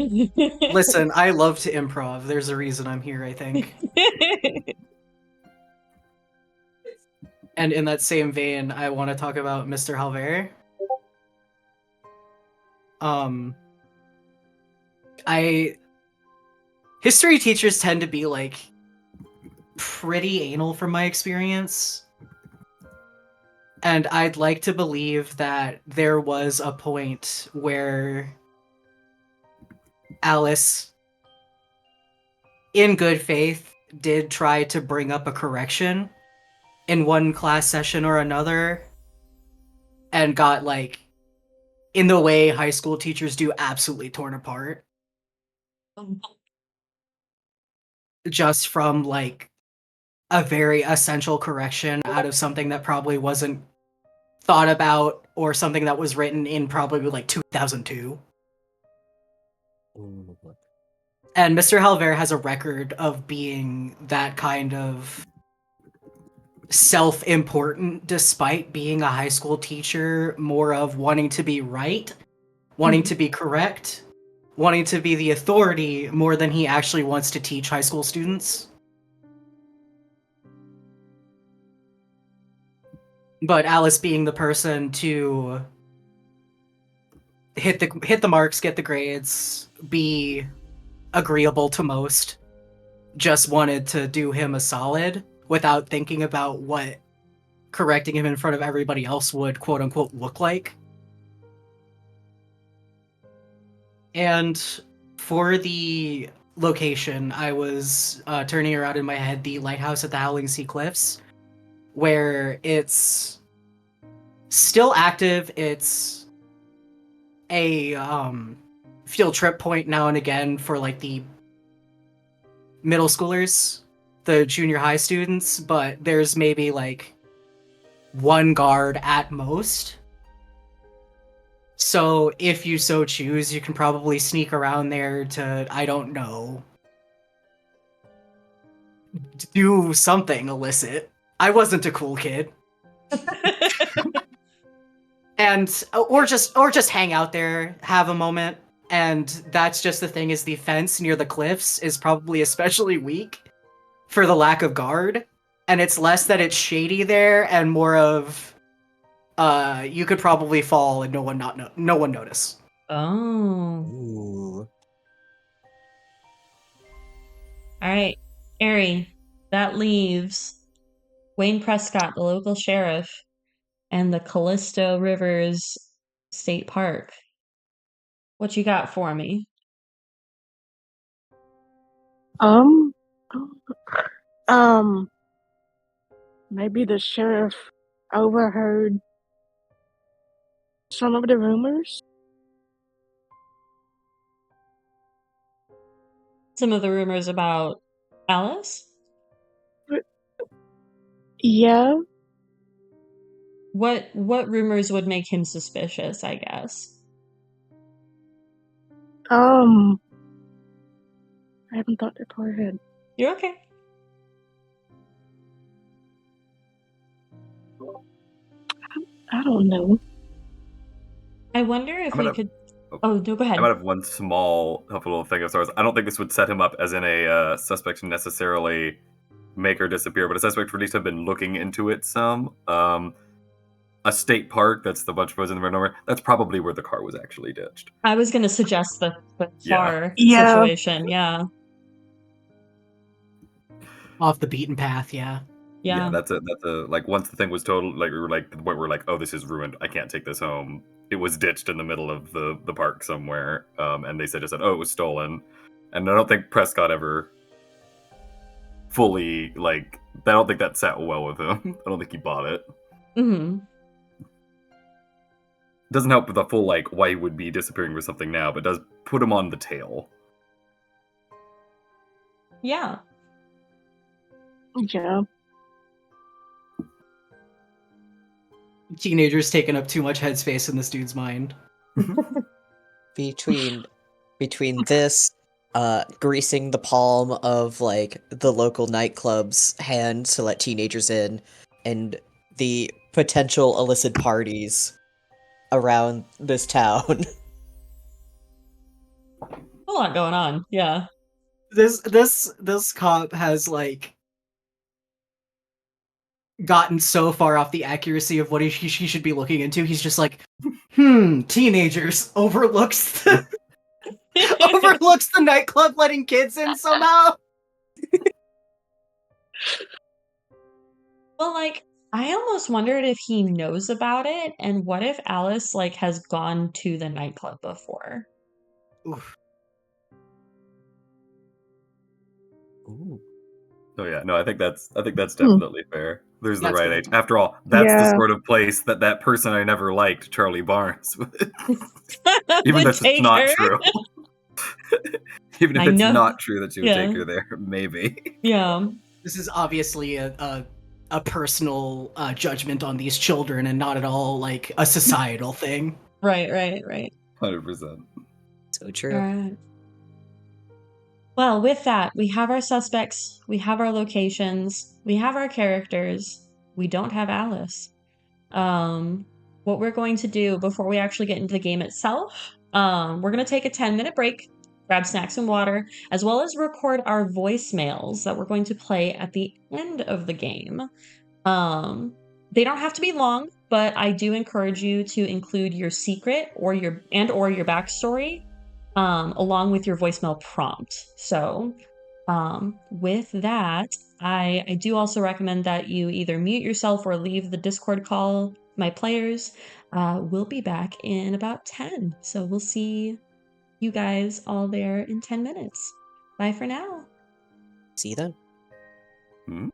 Listen, I love to improv. There's a reason I'm here, I think. And in that same vein, I want to talk about Mr. Halver. History teachers tend to be like pretty anal from my experience. And I'd like to believe that there was a point where Alice, in good faith, did try to bring up a correction in one class session or another, and got, like, in the way high school teachers do, absolutely torn apart. Just from, like, a very essential correction out of something that probably wasn't thought about, or something that was written in probably, like, 2002. Ooh. And Mr. Halver has a record of being that kind of self-important, despite being a high school teacher, more of wanting to be right, wanting to be correct, wanting to be the authority more than he actually wants to teach high school students. But Alice being the person to hit the marks, get the grades, be agreeable to most, just wanted to do him a solid without thinking about what correcting him in front of everybody else would quote unquote look like. And for the location, I was turning around in my head the lighthouse at the Howling Sea Cliffs, where it's still active. It's a field trip point now and again for like the middle schoolers, the junior high students, but there's maybe like one guard at most. So if you so choose, you can probably sneak around there to, I don't know, do something illicit. I wasn't a cool kid. And or just hang out there, have a moment. And that's just the thing, is the fence near the cliffs is probably especially weak for the lack of guard. And it's less that it's shady there and more of you could probably fall and no one notice. Oh. Ooh. All right, Arie, that leaves Wayne Prescott, the local sheriff, and the Callisto Rivers State Park. What you got for me? Um, um, maybe the sheriff overheard some of the rumors. Some of the rumors about Alice? Yeah. What rumors would make him suspicious, I guess? I haven't thought that far ahead. You're okay. I don't know. I wonder if I'm we gonna- could. oh. Oh, no, go ahead. I might have one small helpful little thing of sorts. I don't think this would set him up as in a suspect to necessarily make her disappear, but a suspect for at least have been looking into it some. A state park that's the bunch of roads in the middle of nowhere. That's probably where the car was actually ditched. I was going to suggest the Yeah. car Yeah. situation. Yeah. Off the beaten path, yeah. Yeah. That's a like once the thing was total, like we were like to the point where like, oh, this is ruined. I can't take this home. It was ditched in the middle of the park somewhere, and they just said, oh, it was stolen. And I don't think Prescott ever fully like. I don't think that sat well with him. I don't think he bought it. Mm-hmm. Doesn't help with the full like why he would be disappearing with something now, but does put him on the tail. Yeah. Yeah. Teenagers taking up too much headspace in this dude's mind. Between this, greasing the palm of like the local nightclub's hand to let teenagers in, and the potential illicit parties around this town. A lot going on. Yeah. This cop has like gotten so far off the accuracy of what he should be looking into. He's just like, teenagers overlooks the overlooks the nightclub letting kids in somehow. Well, like, I almost wondered if he knows about it, and what if Alice like has gone to the nightclub before? Oof. Ooh. Oh yeah, no, I think that's definitely fair. There's the That's right good. age. After all, that's the Yeah. sort of place that person I never liked, Charlie Barnes, even Would if it's take not her. true. Even if I it's know. not true that she would Yeah. take her there, maybe. Yeah. This is obviously a personal judgment on these children, and not at all like a societal thing. Right. 100%. So true. Alright. Well, with that, we have our suspects, we have our locations, we have our characters. We don't have Alice. What we're going to do before we actually get into the game itself, we're going to take a 10-minute break, grab snacks and water, as well as record our voicemails that we're going to play at the end of the game. They don't have to be long, but I do encourage you to include your secret or your backstory, along with your voicemail prompt. So, with that, I do also recommend that you either mute yourself or leave the Discord call. My players will be back in about 10. So we'll see you guys all there in 10 minutes. Bye for now. See you then. Hmm?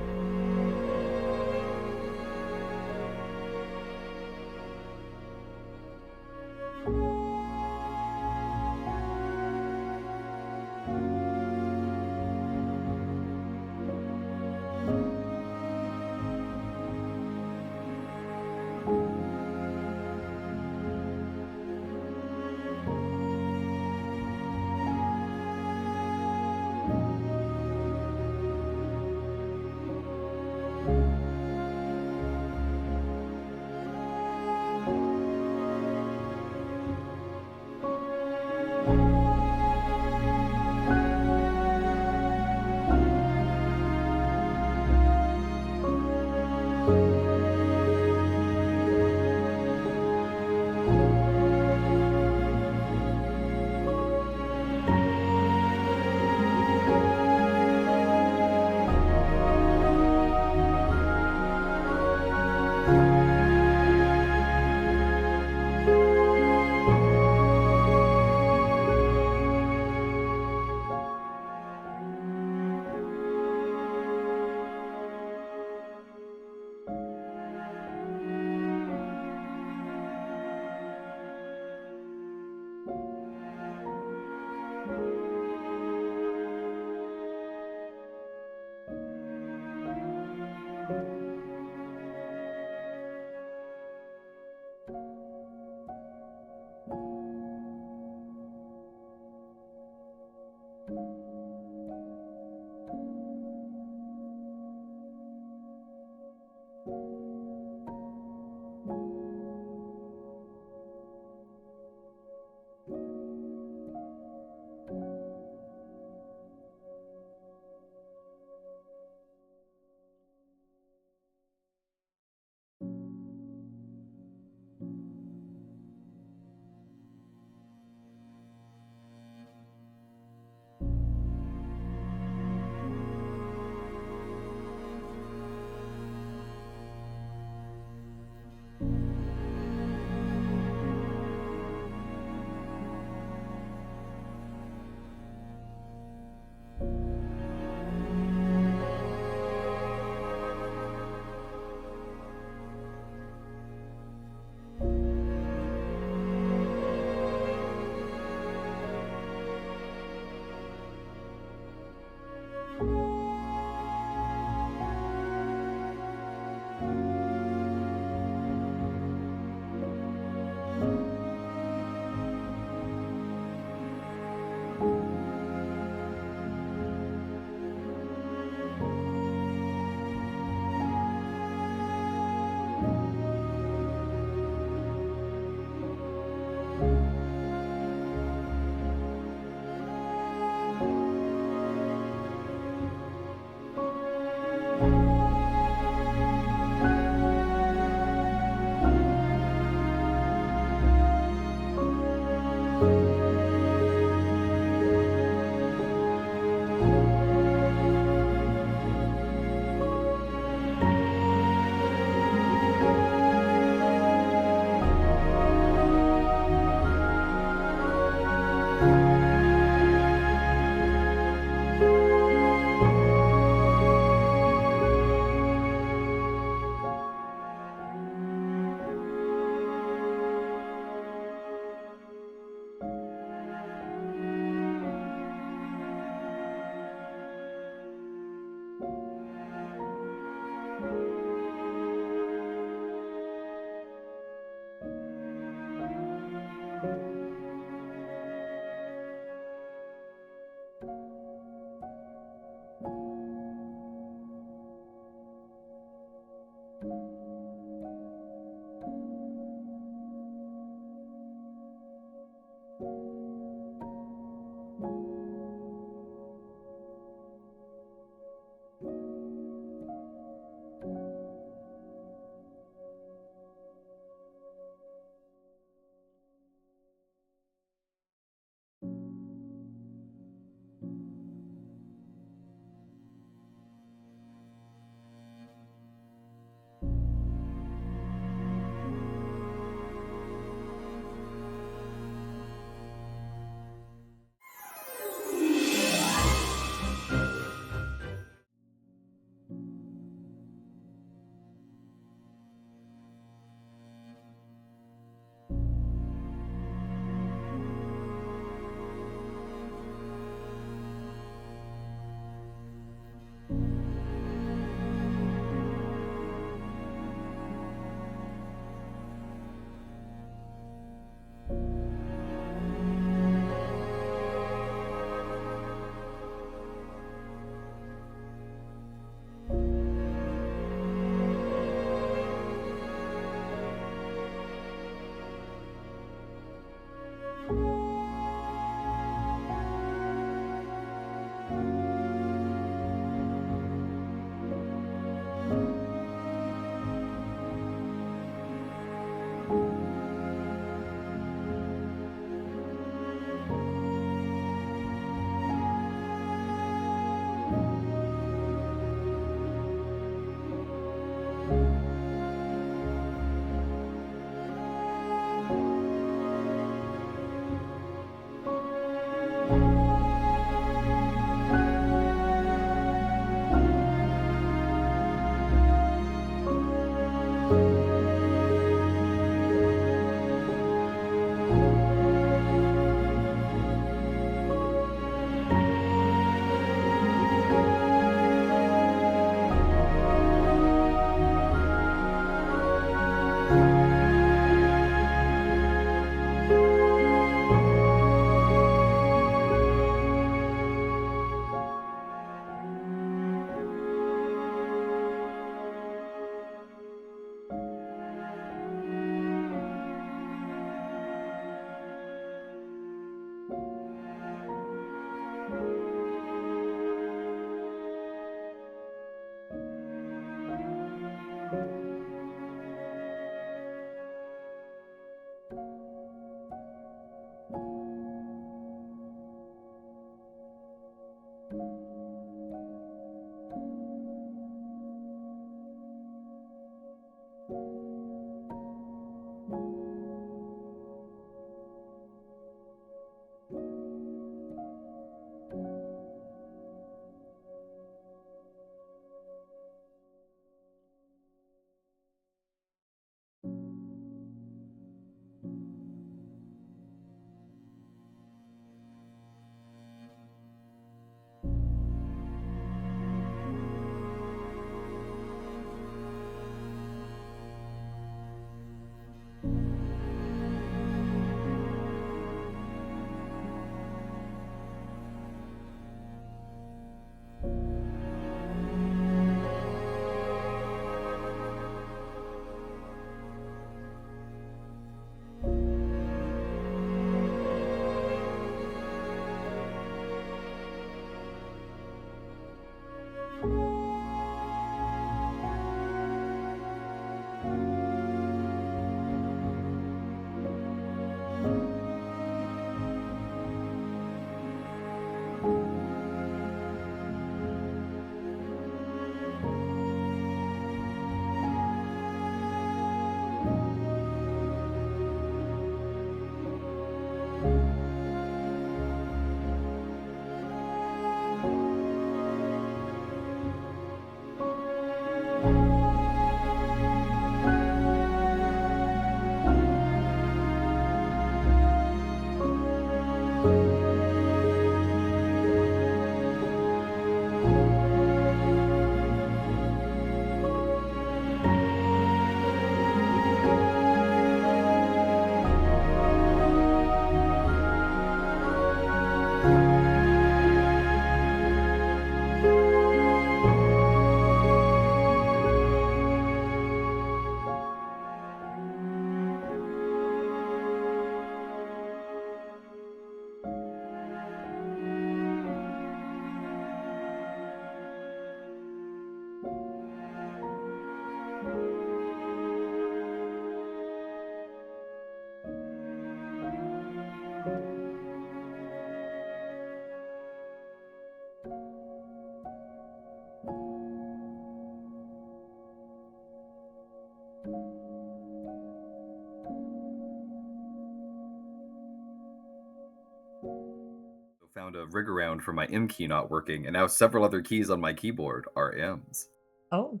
found a rig around for my M key not working, and now several other keys on my keyboard are M's. Oh.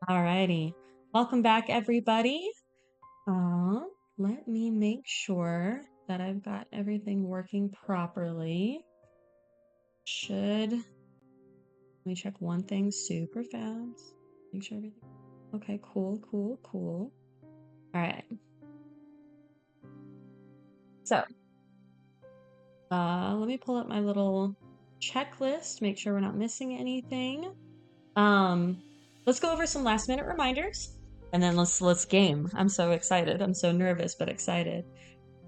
Alrighty. Welcome back, everybody. Let me make sure that I've got everything working properly. Let me check one thing super fast. Make sure everything. Okay, cool. All right. So, let me pull up my little checklist, make sure we're not missing anything. Let's go over some last minute reminders, and then let's game. I'm so excited. I'm so nervous but excited.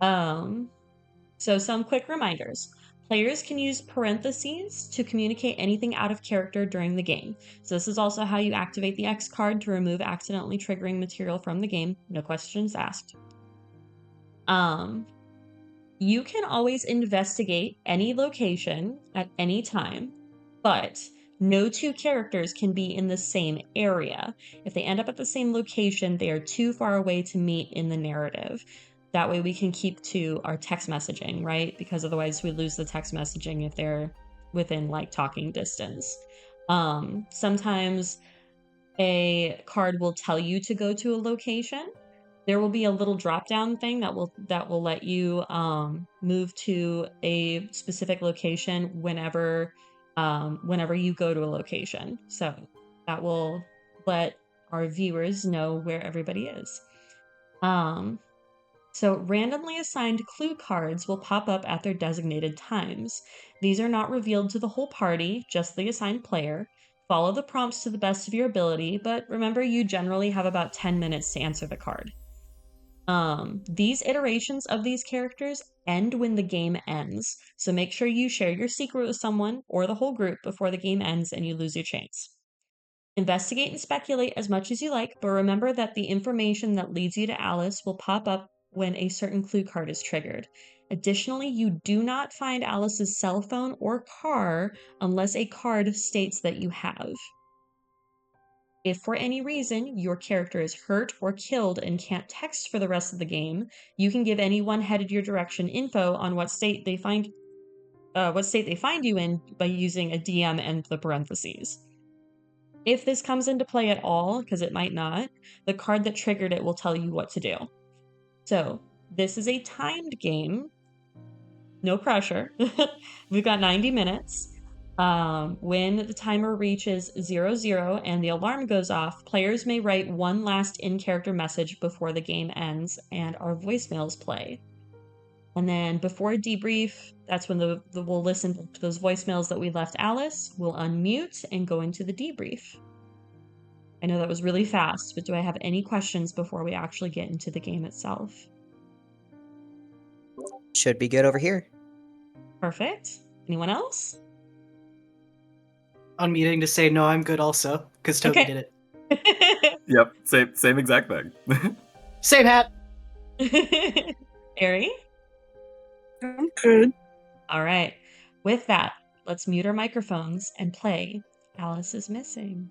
So some quick reminders. Players can use parentheses to communicate anything out of character during the game. So this is also how you activate the X card to remove accidentally triggering material from the game. No questions asked. You can always investigate any location at any time, but no two characters can be in the same area. If they end up at the same location, they are too far away to meet in the narrative. That way we can keep to our text messaging, right? Because otherwise we lose the text messaging if they're within like talking distance. Sometimes a card will tell you to go to a location. There will be a little drop down thing that will let you move to a specific location whenever you go to a location. So that will let our viewers know where everybody is. So randomly assigned clue cards will pop up at their designated times. These are not revealed to the whole party, just the assigned player. Follow the prompts to the best of your ability, but remember you generally have about 10 minutes to answer the card. These iterations of these characters end when the game ends, so make sure you share your secret with someone or the whole group before the game ends and you lose your chance. Investigate and speculate as much as you like, but remember that the information that leads you to Alice will pop up when a certain clue card is triggered. Additionally, you do not find Alice's cell phone or car unless a card states that you have. If for any reason your character is hurt or killed and can't text for the rest of the game, you can give anyone headed your direction info on what state they find you in by using a DM and the parentheses. If this comes into play at all, because it might not, the card that triggered it will tell you what to do. So this is a timed game. No pressure. We've got 90 minutes. When the timer reaches 00 and the alarm goes off, players may write one last in-character message before the game ends and our voicemails play. And then before a debrief, that's when we'll listen to those voicemails that we left Alice. We'll unmute and go into the debrief. I know that was really fast, but do I have any questions before we actually get into the game itself? Should be good over here. Perfect. Anyone else? Unmuting to say no, I'm good also, because Tobi Okay. did it. Yep, same exact thing. Same hat. Arie? I'm good. All right. With that, let's mute our microphones and play Alice is Missing.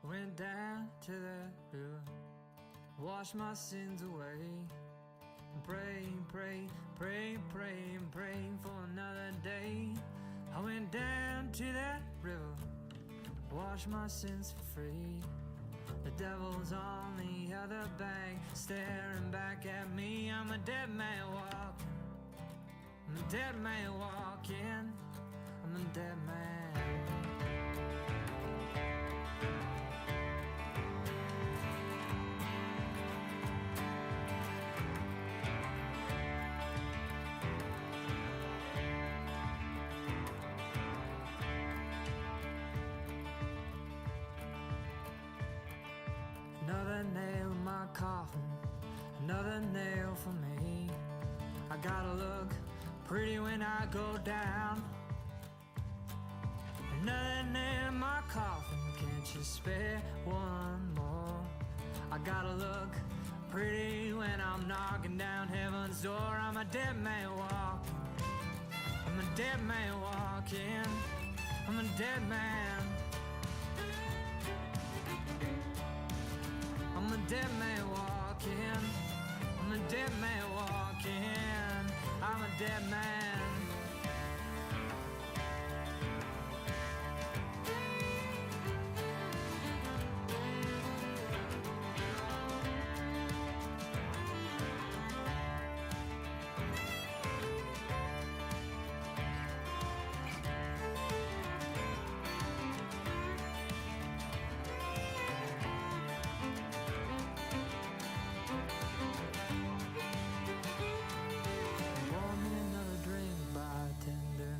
Went down to the river, washed my sins away. Praying, praying, praying, praying, praying for another day. I went down to that river, washed my sins for free. The devil's on the other bank, staring back at me. I'm a dead man walking. I'm a dead man walking. I'm a dead man. Another nail in my coffin, another nail for me. I gotta look pretty when I go down. Another nail in my coffin, can't you spare one more? I gotta look pretty when I'm knocking down heaven's door. I'm a dead man walking. I'm a dead man walking. I'm a dead man. I'm a dead man walking. I'm a dead man walking. I'm a dead man.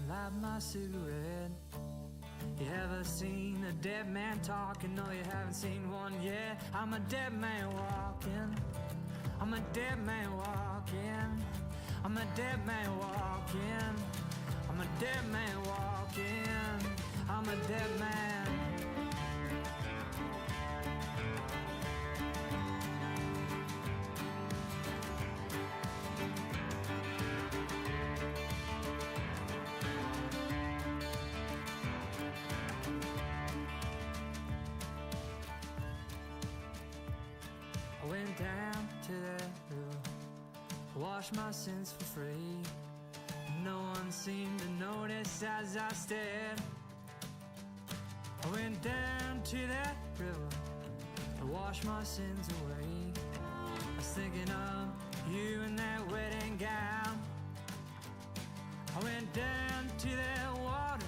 Light my cigarette. You ever seen a dead man talking? No, you haven't seen one yet. I'm a dead man walking. I'm a dead man walking. I'm a dead man walking. I'm a dead man walking. I'm a dead man. I went down to that river, washed my sins for free. No one seemed to notice as I stared. I went down to that river to wash my sins away. I was thinking of you in that wedding gown. I went down to that water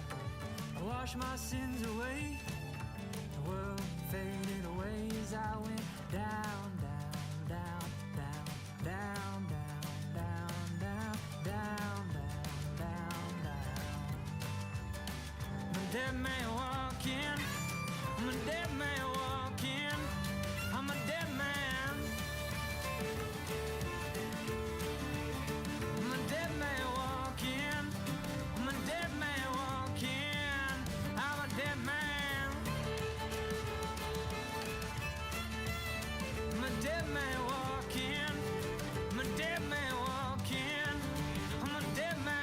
to wash my sins away. The world faded away as I went down, down, down, down, down, down, down, down, down, down, down. I'm a dead man walking. I'm a dead man walking. I'm a dead man. I'm a dead man walking. I'm a dead man walking. I'm a dead man. I'm a dead man walking. I'm a dead man walking. I'm a dead man.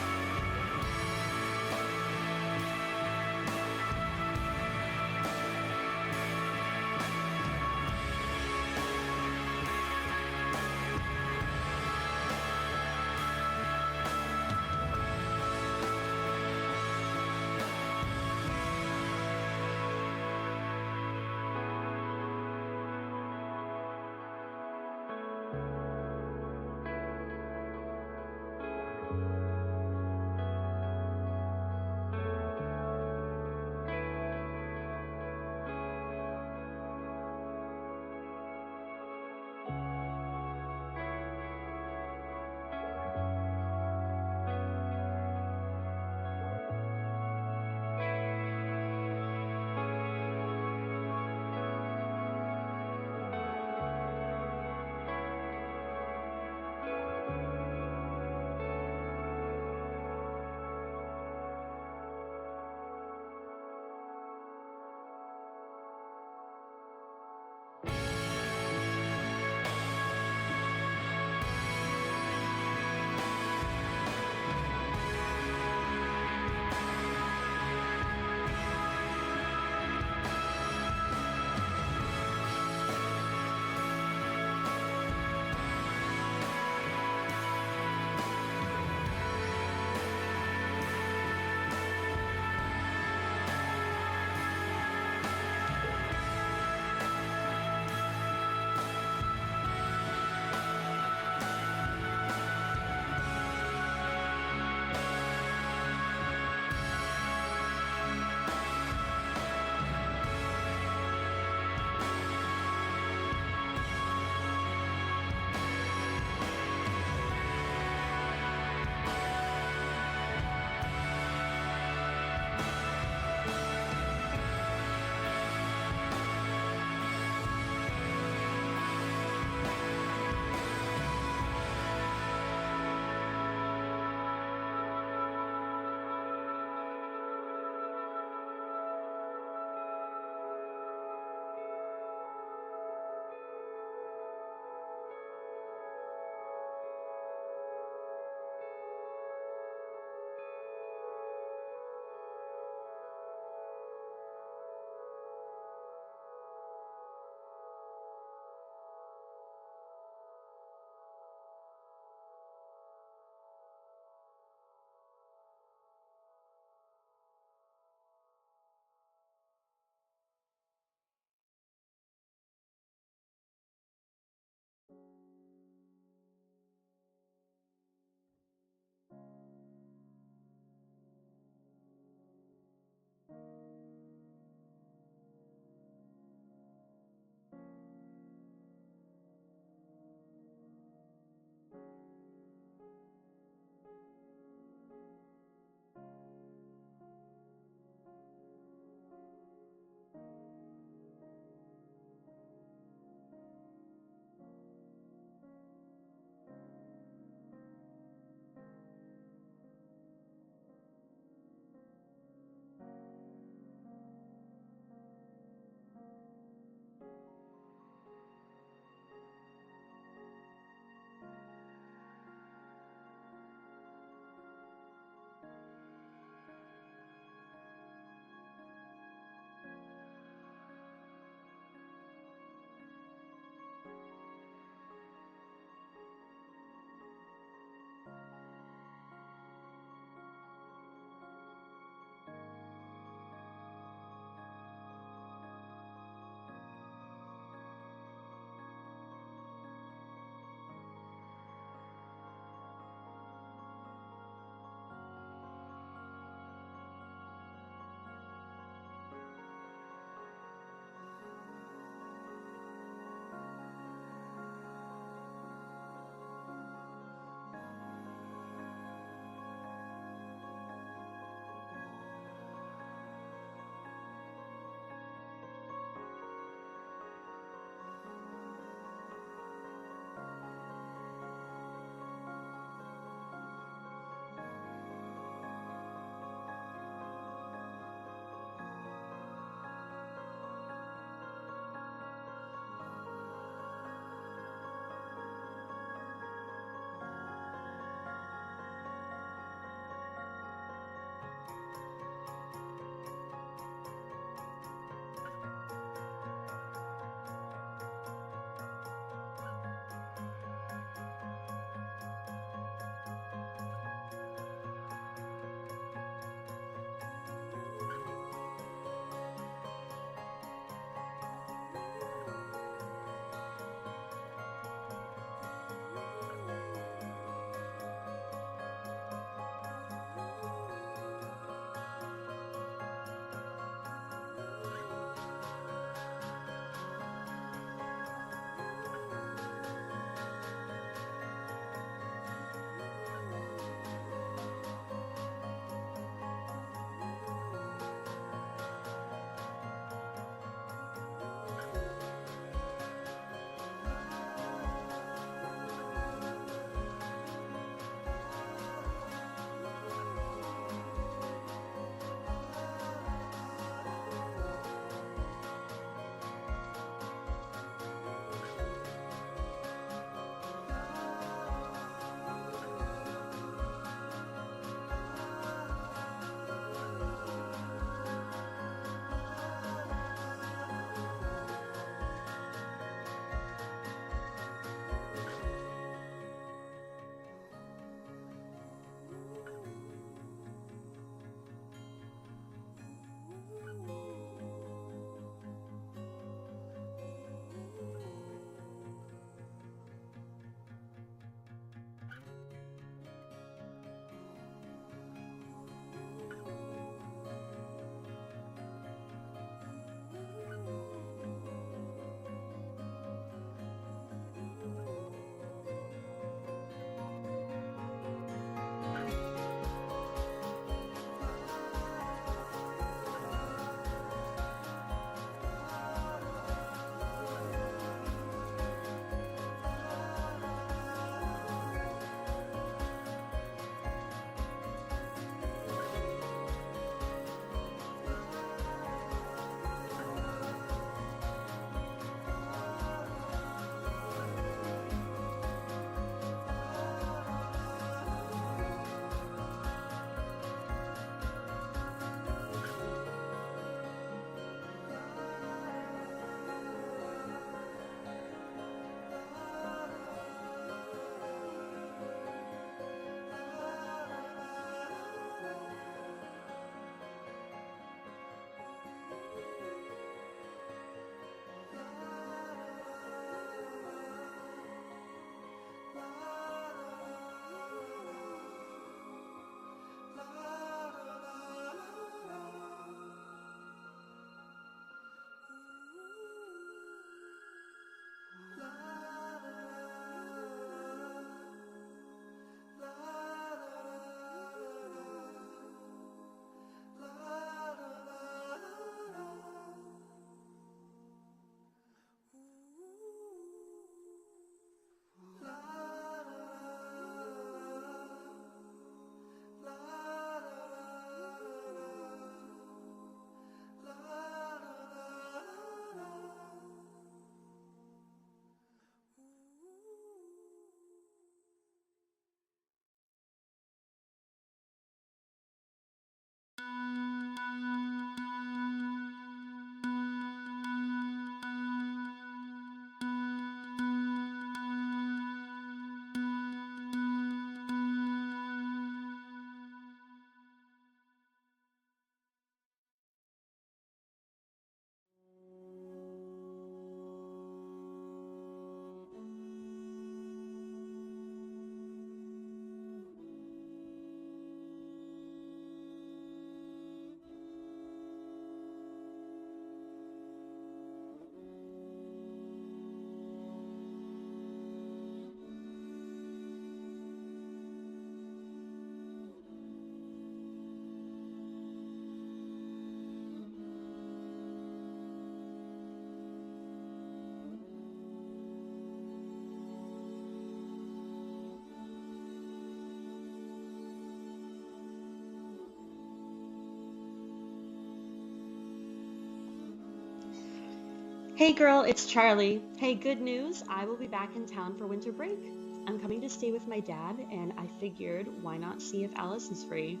Hey girl, it's Charlie. Hey, good news. I will be back in town for winter break. I'm coming to stay with my dad, and I figured why not see if Alice is free?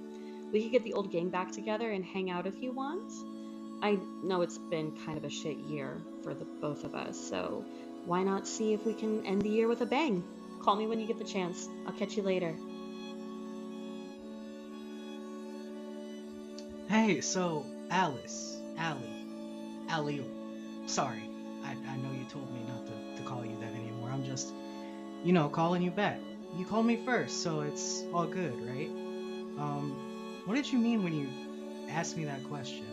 We could get the old gang back together and hang out if you want. I know it's been kind of a shit year for the both of us, so why not see if we can end the year with a bang? Call me when you get the chance. I'll catch you later. Hey, so Alice, Allie, sorry. I know you told me not to call you that anymore. I'm just, calling you back. You called me first, so it's all good, right? What did you mean when you asked me that question?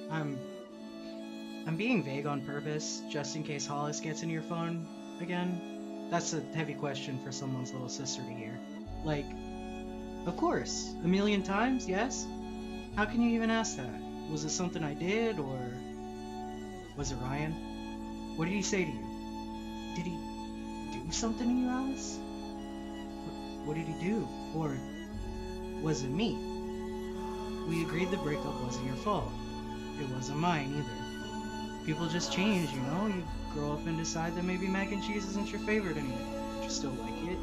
I'm being vague on purpose, just in case Hollis gets into your phone again. That's a heavy question for someone's little sister to hear. Like, of course, a million times, yes? How can you even ask that? Was it something I did, or was it Ryan? What did he say to you? Did he do something to you, Alice? What did he do? Or was it me? We agreed the breakup wasn't your fault. It wasn't mine either. People just change, you know? You grow up and decide that maybe mac and cheese isn't your favorite anymore, but you still like it.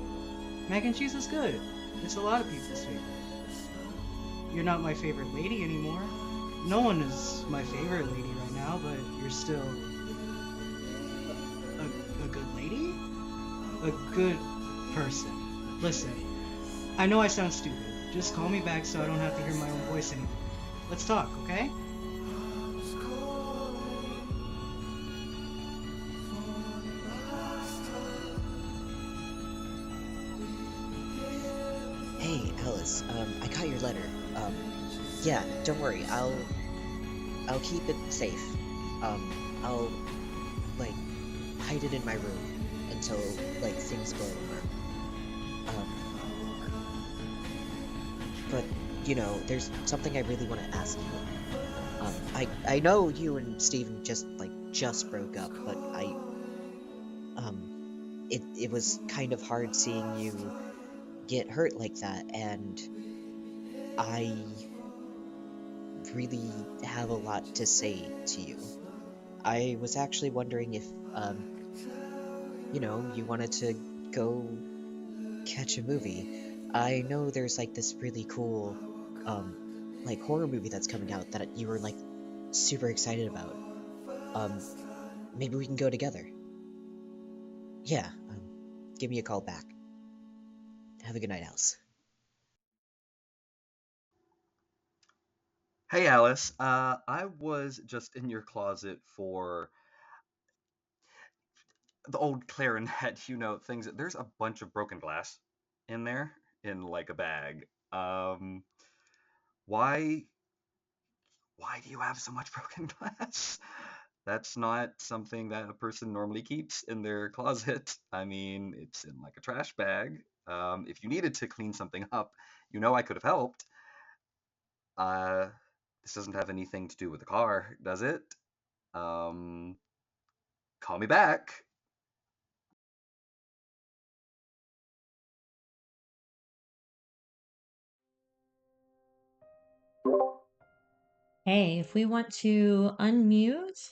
Mac and cheese is good. It's a lot of people's favorite. You're not my favorite lady anymore. No one is my favorite lady right now, but you're still a good lady? A good person. Listen, I know I sound stupid. Just call me back so I don't have to hear my own voice anymore. Let's talk, okay? Hey, Alice, I got your letter. Yeah, don't worry, I'll keep it safe. I'll, like, hide it in my room until, like, things blow over. But, there's something I really want to ask you. I know you and Steven just broke up, but it was kind of hard seeing you get hurt like that, and I really have a lot to say to you. I was actually wondering if, you wanted to go catch a movie. I know there's this really cool, horror movie that's coming out that you were super excited about. Maybe we can go together. Yeah, give me a call back. Have a good night, Alice. Hey, Alice. I was just in your closet for the old clarinet, things. There's a bunch of broken glass in there in a bag. Why do you have so much broken glass? That's not something that a person normally keeps in their closet. I mean, it's in a trash bag. If you needed to clean something up, I could have helped. Uh, this doesn't have anything to do with the car, does it? Um, Call me back. Hey, if we want to unmute.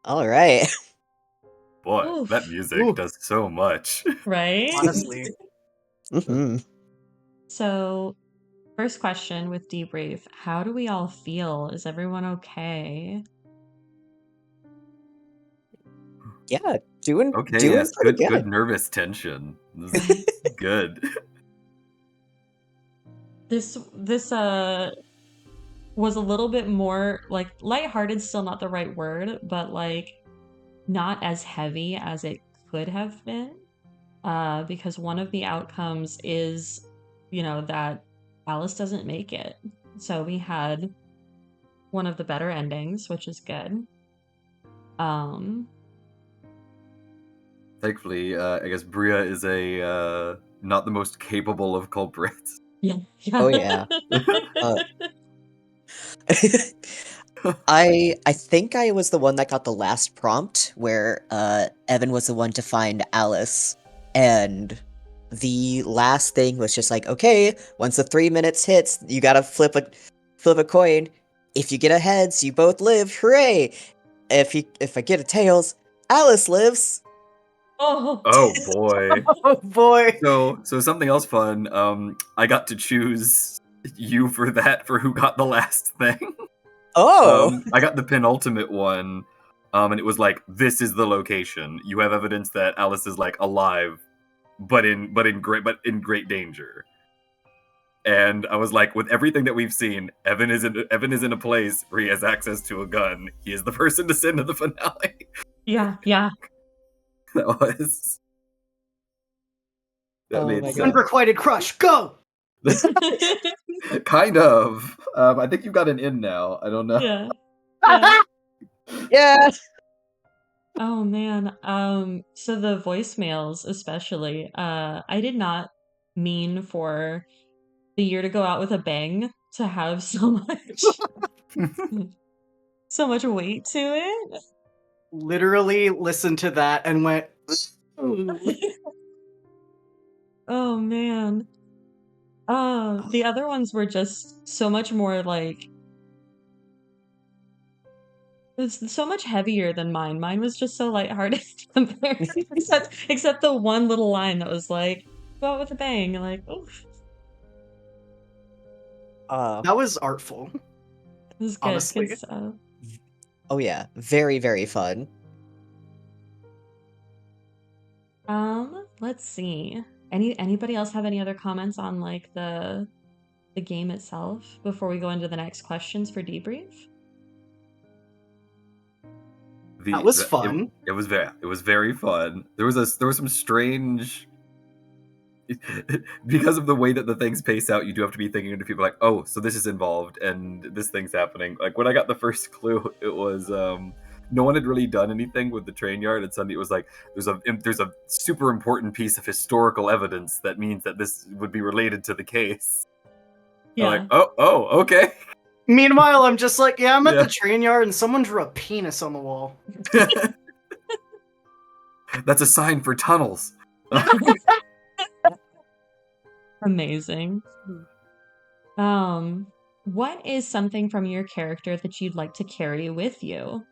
All right. Boy, Oof. that music Ooh, does so much. Right? honestly. So, first question with debrief. How do we all feel? Is everyone okay? Yeah, doing Okay, yes, pretty good good. nervous tension. This is Right? good. This was a little bit more lighthearted, still not the right word, but not as heavy as it could have been. Because one of the outcomes is, that Alice doesn't make it. So we had one of the better endings, which is good. Thankfully, I guess Bria is a not the most capable of culprits. Yeah. Oh yeah. I think I was the one that got the last prompt where Evan was the one to find Alice, and the last thing was just like, okay, once the 3 minutes hits, you gotta flip a coin. If you get a heads, you both live. Hooray! If I get a tails, Alice lives. Oh. Oh boy. Oh boy. So something else fun. I got to choose you for who got the last thing. Oh, I got the penultimate one. And it was like, this is the location. You have evidence that Alice is like alive, but in great danger. And I was like, with everything that we've seen, Evan is in a place where he has access to a gun. He is the person to send to the finale. Yeah. That was. That Oh made my sense. God. Unrequited crush, go! Kind of. I think you've got an in now. I don't know. Yeah. yeah. Oh man. So the voicemails especially, I did not mean for the year to go out with a bang to have so much weight to it. Literally listened to that and went, Oh man. The other ones were just so much more like it's so much heavier than mine. Mine was just so lighthearted compared, except the one little line that was like, go out with a bang, like, oof, that was artful. it was good, Honestly. good stuff. Oh yeah, very, very fun. Let's see. Anybody else have any other comments on like the game itself before we go into the next questions for debrief? That was fun. It was very fun. There was some strange because of the way that the things pace out. You do have to be thinking to people like, oh, so this is involved and this thing's happening. Like when I got the first clue, it was no one had really done anything with the train yard, and suddenly it was like there's a super important piece of historical evidence that means that this would be related to the case. Yeah. I'm like, oh, okay. Meanwhile, I'm just like, yeah, I'm at Yeah. the train yard and someone drew a penis on the wall. That's a sign for tunnels. Amazing. What is something from your character that you'd like to carry with you?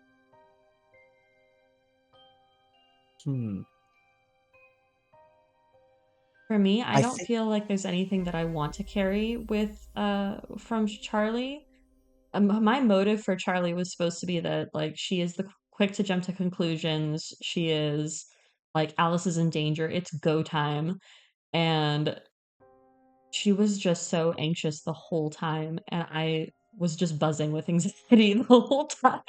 For me, I I don't think- feel like there's anything that I want to carry with from Charlie. My motive for Charlie was supposed to be that like she is the quick to jump to conclusions. She is like Alice is in danger. It's go time. And she was just so anxious the whole time, and I was just buzzing with anxiety the whole time.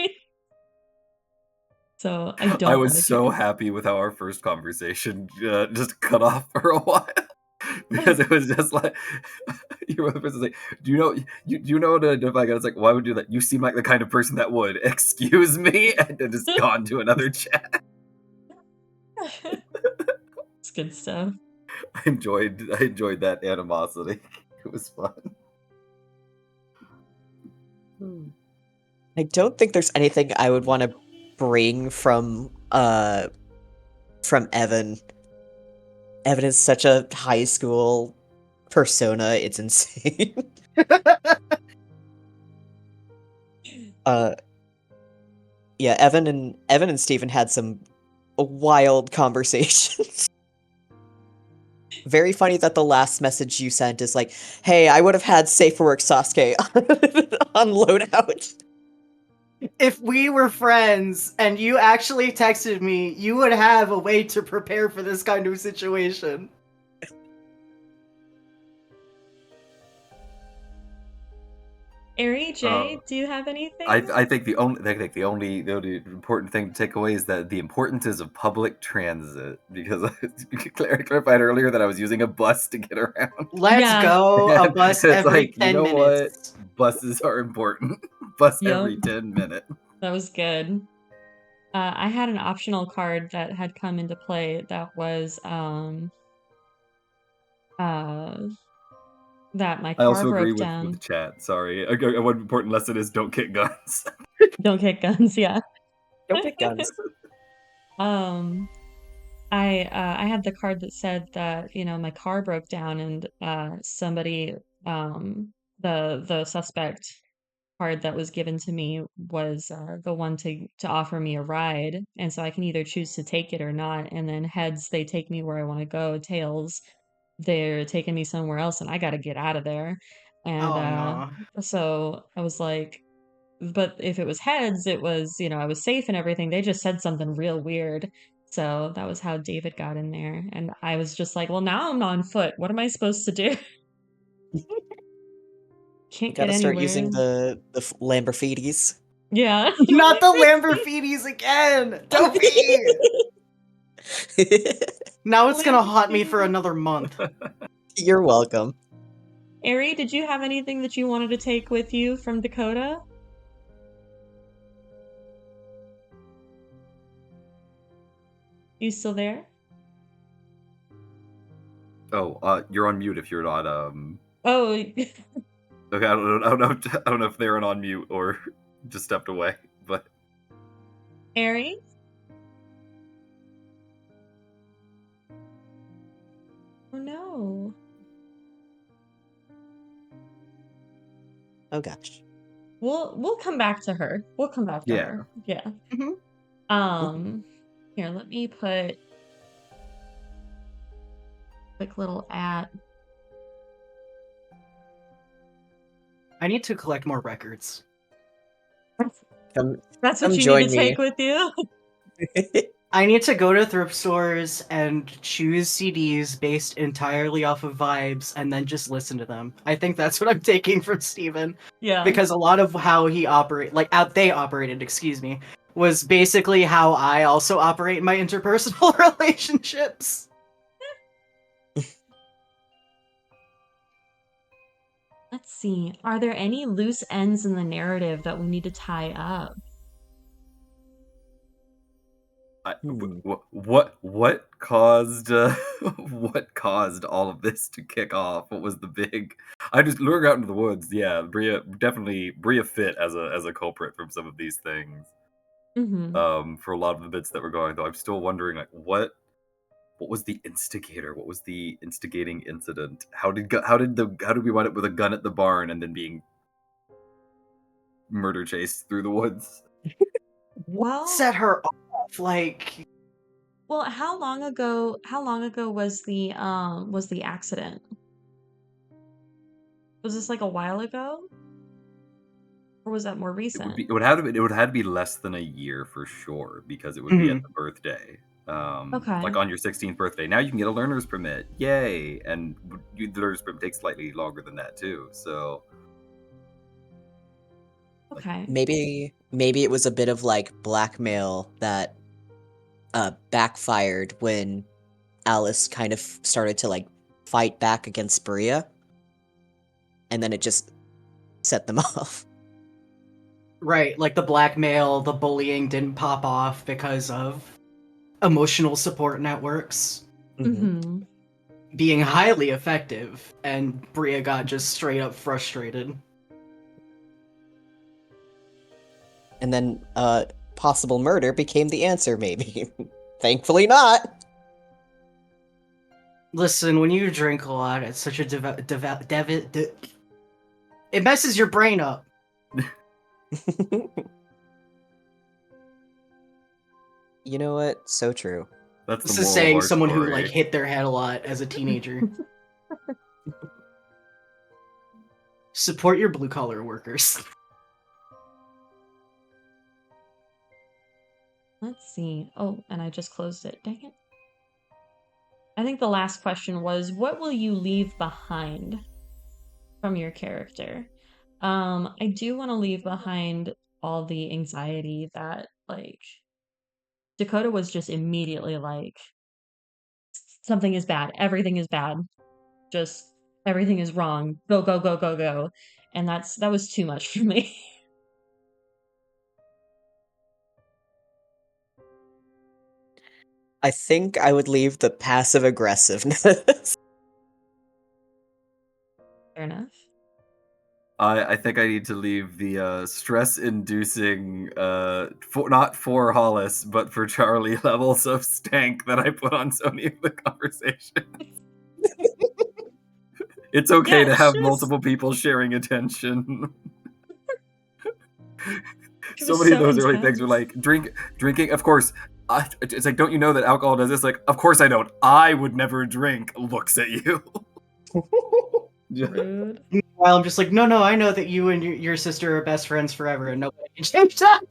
So I don't I want was to so carry. happy with how our first conversation just cut off for a while because it was just like you were the person like, do you know what to identify? I was like, why would you do that? You seem like the kind of person that would. Excuse me, and then just gone to another chat. It's good stuff. I enjoyed that animosity. It was fun. I don't think there's anything I would want to bring from Evan. Evan is such a high school persona, it's insane. Yeah, Evan and Steven had some wild conversations. Very funny that the last message you sent is like, hey, I would have had safe for work Sasuke on loadout. If we were friends and you actually texted me, you would have a way to prepare for this kind of situation. Arie, Jay, do you have anything? I think the only important thing to take away is that the importance is of public transit, because clarified earlier that I was using a bus to get around. Let's go a bus It's every like, 10 you know minutes. what? Buses are important. Bus Yup. every 10 minutes. That was good. I had an optional card that had come into play that was that my I car also agree broke with down. the chat. Sorry. One important lesson is don't kick guns. Don't kick guns, yeah. Don't pick guns. I had the card that said that, my car broke down and somebody the suspect card that was given to me was the one to offer me a ride, and so I can either choose to take it or not. And then heads, they take me where I want to go. Tails, they're taking me somewhere else, and I got to get out of there. And Oh no. so I was like, but if it was heads, it was, I was safe and everything. They just said something real weird. So that was how David got in there. And I was just like, well, now I'm on foot. What am I supposed to do? Can't get Gotta start using anywhere. the Lamborghinis. Yeah. Not the Lamborghinis again! Tobi! Now it's gonna haunt me for Lamborghini. another month. You're welcome. Arie, did you have anything that you wanted to take with you from Dakota? You still there? Oh, you're on mute if you're not. Oh, Okay, I don't know if they're on mute or just stepped away. But Arie? Oh no. Oh gosh. We'll come back to her. We'll come back to Yeah. her. Yeah. Mhm. Here, let me put quick little at. I need to collect more records. Come That's what come you need join to me. take with you? I need to go to thrift stores and choose CDs based entirely off of vibes and then just listen to them. I think that's what I'm taking from Steven. Yeah. Because a lot of how he they operated, excuse me, was basically how I also operate in my interpersonal relationships. Let's see. Are there any loose ends in the narrative that we need to tie up? Hmm. What caused what caused all of this to kick off? What was the big? I just lured out into the woods. Yeah, Bria fit as a culprit from some of these things. Mm-hmm. For a lot of the bits that were going, though, I'm still wondering like what was the instigator? What was the instigating incident? How did we wind up with a gun at the barn and then being murder chased through the woods? Well, Set her off, like well, how long ago was the accident? Was this like a while ago? Or was that more recent? It would have to be less than a year for sure because it would be at the birthday. Okay. Like on your 16th birthday. Now you can get a learner's permit. Yay! And the learner's permit takes slightly longer than that too. So Okay. Maybe it was a bit of like blackmail that backfired when Alice kind of started to like fight back against Bria, and then it just set them off. right, like the blackmail, the bullying didn't pop off because of emotional support networks Mm-hmm. being highly effective, and Bria got just straight up frustrated. And then possible murder became the answer, maybe. Thankfully not. Listen, when you drink a lot, it's such a it messes your brain up. You know what? So true. that's This the is moral saying of our someone who story. like hit their head a lot as a teenager. Support your blue collar workers. Let's see. Oh, and I just closed it. Dang it. I think the last question was, what will you leave behind from your character? I do want to leave behind all the anxiety that, like, Dakota was just immediately like, something is bad, everything is bad, just everything is wrong, go, go, go, go, go. And that was too much for me. I think I would leave the passive aggressiveness. Fair enough. I think I need to leave the stress-inducing, not for Hollis, but for Charlie levels of stank that I put on so many of the conversations. It's okay Yeah, to it's have just- multiple people sharing attention. It So was many of so those early things were intense. like drinking. Of course, it's like, don't you know that alcohol does this? Like, of course I don't. I would never drink. Looks at you. Rude. Meanwhile, I'm just like, no, I know that you and your sister are best friends forever, and nobody can change that.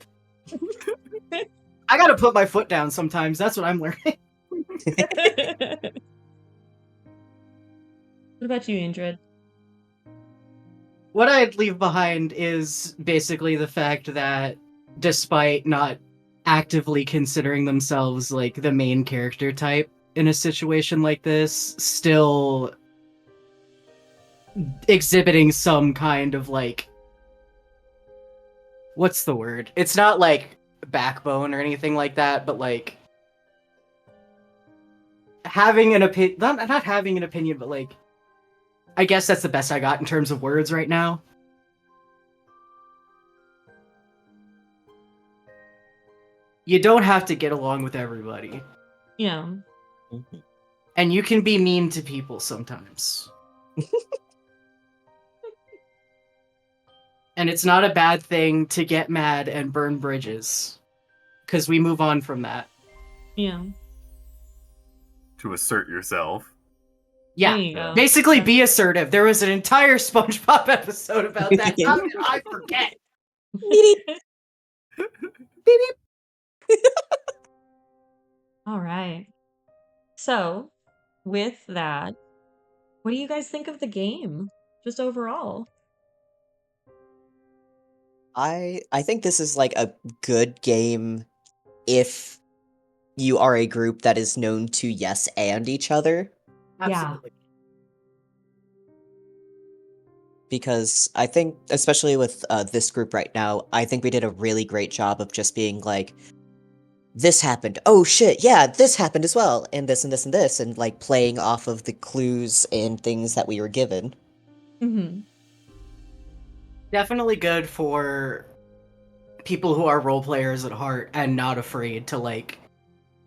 I gotta put my foot down sometimes. That's what I'm learning. What about you, Indrid? What I'd leave behind is basically the fact that despite not actively considering themselves like the main character type in a situation like this, still exhibiting some kind of like, what's the word? It's not like backbone or anything like that, but like having an opinion, not having an opinion, but like, I guess that's the best I got in terms of words right now. You don't have to get along with everybody. Yeah. Mhm. And you can be mean to people sometimes. And it's not a bad thing to get mad and burn bridges. Because we move on from that. Yeah. To assert yourself. Yeah. There you go. Basically, Yeah. be assertive. There was an entire SpongeBob episode about that. How did I forget? All right. So, with that, what do you guys think of the game? Just overall. I think this is like a good game if you are a group that is known to yes and each other. Absolutely. Because I think, especially with this group right now, I think we did a really great job of just being like, this happened. Oh shit, yeah, this happened as well, and this and this and this, and like playing off of the clues and things that we were given. Mm-hmm. Definitely good for people who are role players at heart and not afraid to like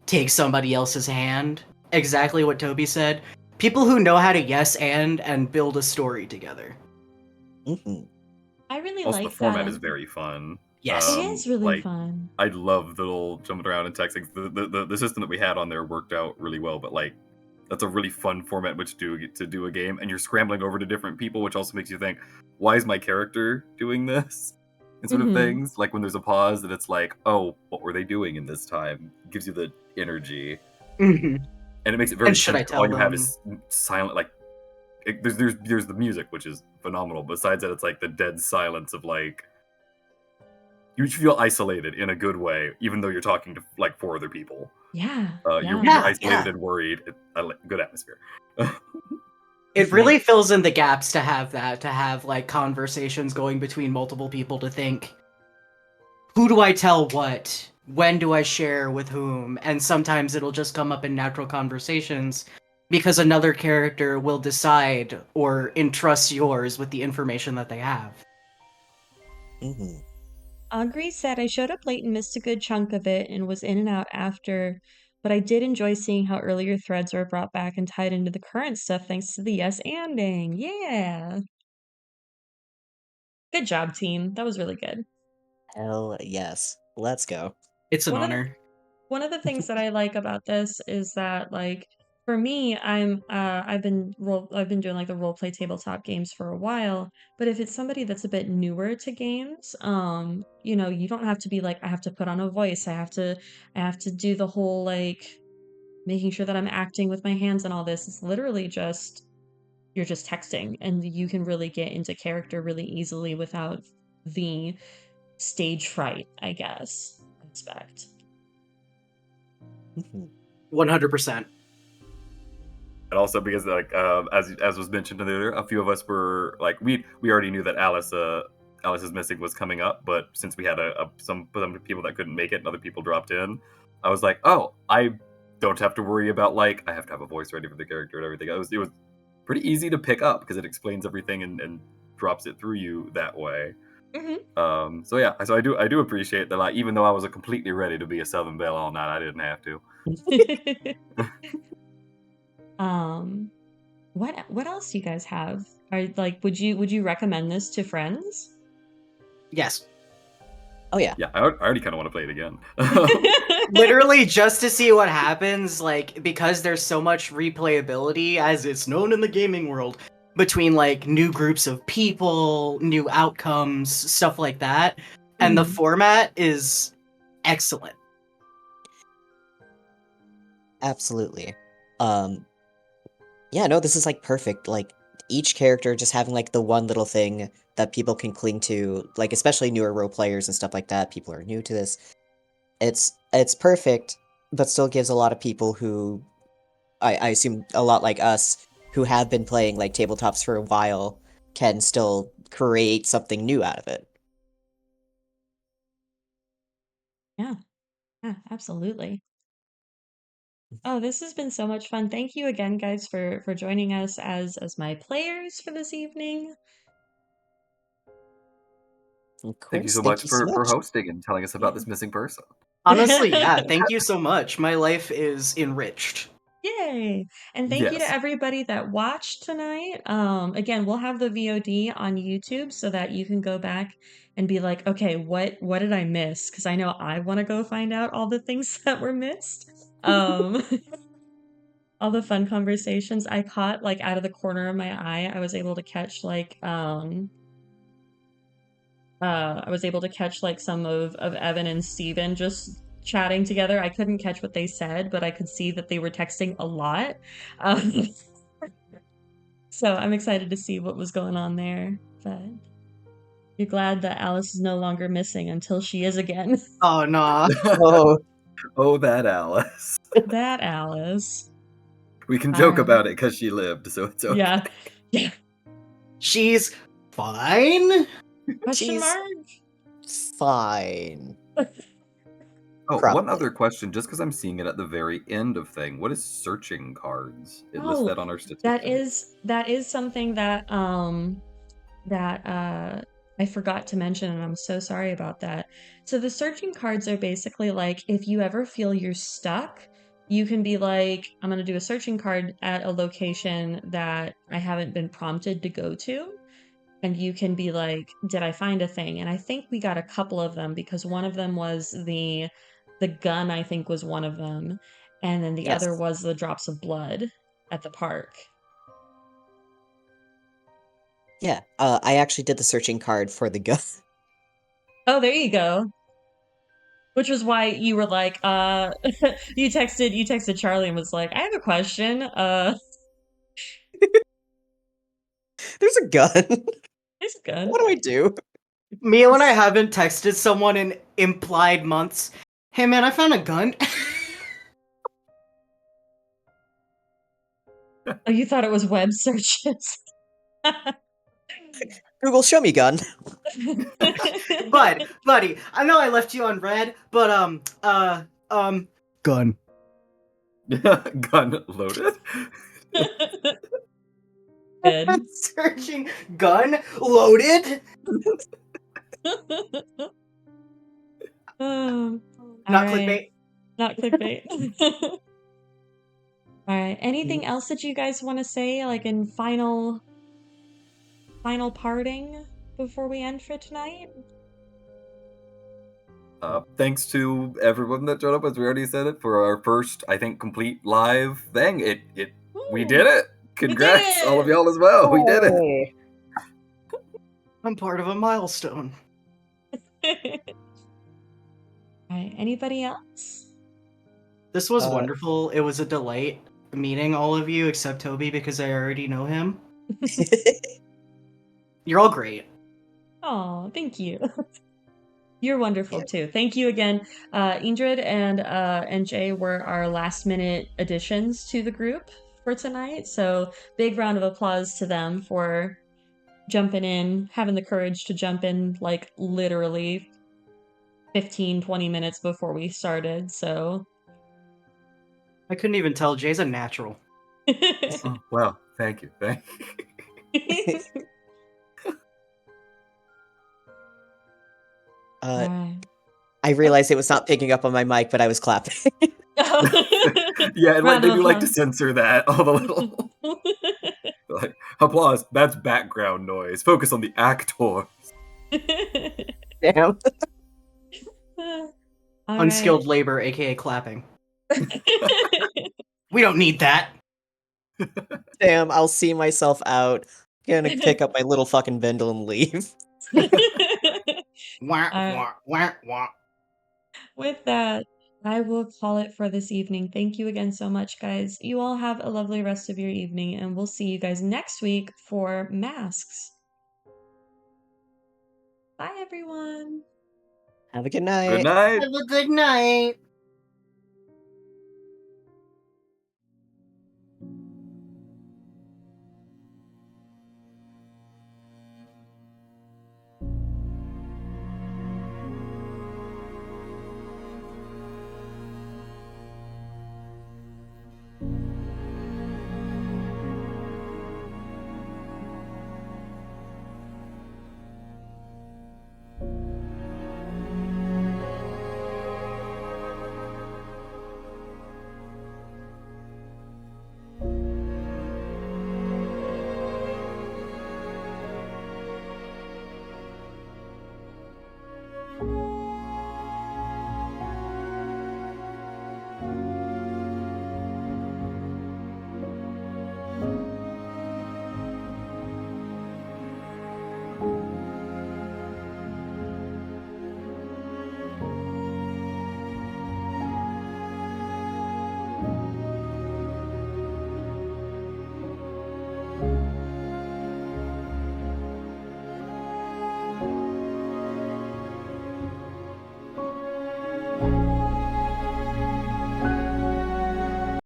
take somebody else's hand. Exactly what Toby said. People who know how to yes and build a story together. Hmm. I really Also, the like format that. is very fun. Yes. It is really like, fun. I love the little jumping around and texting. The system that we had on there worked out really well, but like that's a really fun format in which to do a game, and you're scrambling over to different people, which also makes you think, why is my character doing this? And sort of Mhm. things. Like when there's a pause, and it's like, oh, what were they doing in this time? It gives you the energy, Mhm. and it makes it very. And should I tense. tell All you have them? is silent, like. There's the music, which is phenomenal. Besides that, it's like the dead silence of like you feel isolated in a good way, even though you're talking to like four other people. Yeah. You're Yeah, isolated yeah. and worried. I like good atmosphere. It really fills in the gaps to have that, to have like conversations going between multiple people to think, who do I tell what? When do I share with whom? And sometimes it'll just come up in natural conversations because another character will decide or entrust yours with the information that they have. Hmm. Agree said I showed up late and missed a good chunk of it and was in and out after, but I did enjoy seeing how earlier threads were brought back and tied into the current stuff thanks to the yes anding. Yeah. Good job, team. That was really good. Hell yes. Let's go. It's an One of the honor. one of the things that I like about this is that like for me, I've been doing like the role play tabletop games for a while, but if it's somebody that's a bit newer to games, you don't have to be like I have to put on a voice, I have to do the whole like making sure that I'm acting with my hands and all this. It's literally just you're just texting and you can really get into character really easily without the stage fright, I guess, aspect. Mhm. 100%. And also because like as was mentioned earlier, a few of us were like we already knew that Alice's missing was coming up, but since we had some people that couldn't make it and other people dropped in, I was like, oh, I don't have to worry about like I have to have a voice ready for the character and everything. It was pretty easy to pick up because it explains everything and drops it through you that way. Mhm. So yeah, so I do appreciate that. Like, even though I was completely ready to be a Southern Belle all night, I didn't have to. um, what else do you guys have? Are like, would you recommend this to friends? Yes. Oh yeah. Yeah, I already kind of want to play it again. Literally just to see what happens, like, because there's so much replayability, as it's known in the gaming world, between like new groups of people, new outcomes, stuff like that. And the Mhm. format is excellent. Absolutely. Yeah, no, this is like perfect. Like each character just having like the one little thing that people can cling to, like especially newer role players and stuff like that. People are new to this. It's perfect, but still gives a lot of people who I assume a lot like us who have been playing like tabletops for a while can still create something new out of it. Yeah, yeah, absolutely. Oh, this has been so much fun. Thank you again, guys, for joining us as my players for this evening. Of Thank you course, so thank much you so for much. hosting and telling us about this missing person. Honestly, yeah, thank you so much. My life is enriched. Yay! And thank you to Yes. everybody that watched tonight. Again, we'll have the VOD on YouTube so that you can go back and be like, okay, what did I miss? Because I know I want to go find out all the things that were missed. All the fun conversations I caught like out of the corner of my eye. I was able to catch like some of Evan and Steven just chatting together. I couldn't catch what they said, but I could see that they were texting a lot. Um, so I'm excited to see what was going on there. But you're glad that Alice is no longer missing until she is again. Oh, nah. Oh, Oh, that Alice. That Alice. We can All joke right. about it because she lived, so it's okay. Yeah. Yeah. She's fine. Question she's mark? fine. Oh, one Probably. other question, just because I'm seeing it at the very end of thing. What is searching cards? It lists Oh, that on our statistics. that is something that I forgot to mention, and I'm so sorry about that. So the searching cards are basically like if you ever feel you're stuck, you can be like, I'm gonna do a searching card at a location that I haven't been prompted to go to. And you can be like, did I find a thing? And I think we got a couple of them because one of them was the gun, I think was one of them. And then the other Yes. was the drops of blood at the park. Yeah. I actually did the searching card for the gun. Oh, there you go. Which was why you were like, you texted Charlie and was like, I have a question. There's a gun. It's good. What do I do? Me when I haven't texted someone in implied months. Hey man, I found a gun. Oh, you thought it was web searches. Google, show me gun. Buddy, I know I left you on red, but gun. Gun loaded. Good. Searching gun loaded. All Not right. clickbait. Not clickbait. All right. Anything else that you guys want to say, like in final parting before we end for tonight? Thanks to everyone that showed up, as we already said it, for our first, I think, complete live thing. We Ooh, did it. Congrats, all of y'all as well. We did it. Hey. I'm part of a milestone. All right. Anybody else? This was Uh, wonderful. It was a delight meeting all of you except Toby because I already know him. You're all great. Oh, thank you. You're wonderful Yeah. too. Thank you again. Indrid and Jay were our last minute additions to the group for tonight. So big round of applause to them for jumping in, having the courage to jump in like literally 15-20 minutes before we started. So I couldn't even tell. Jay's a natural. Oh, well, thank you. Right. I realized it was not picking up on my mic, but I was clapping. Yeah, and like Round they of do like to applause. censor that all the little like applause. That's background noise. Focus on the actor. Damn. All Unskilled labor, aka clapping. right. We don't need that. Damn, I'll see myself out. Gonna pick up my little fucking bindle and leave. Wah, Alright. wah, wah, wah. With that, I will call it for this evening. Thank you again so much, guys. You all have a lovely rest of your evening, and we'll see you guys next week for masks. Bye, everyone. Have a good night. Good night. Have a good night.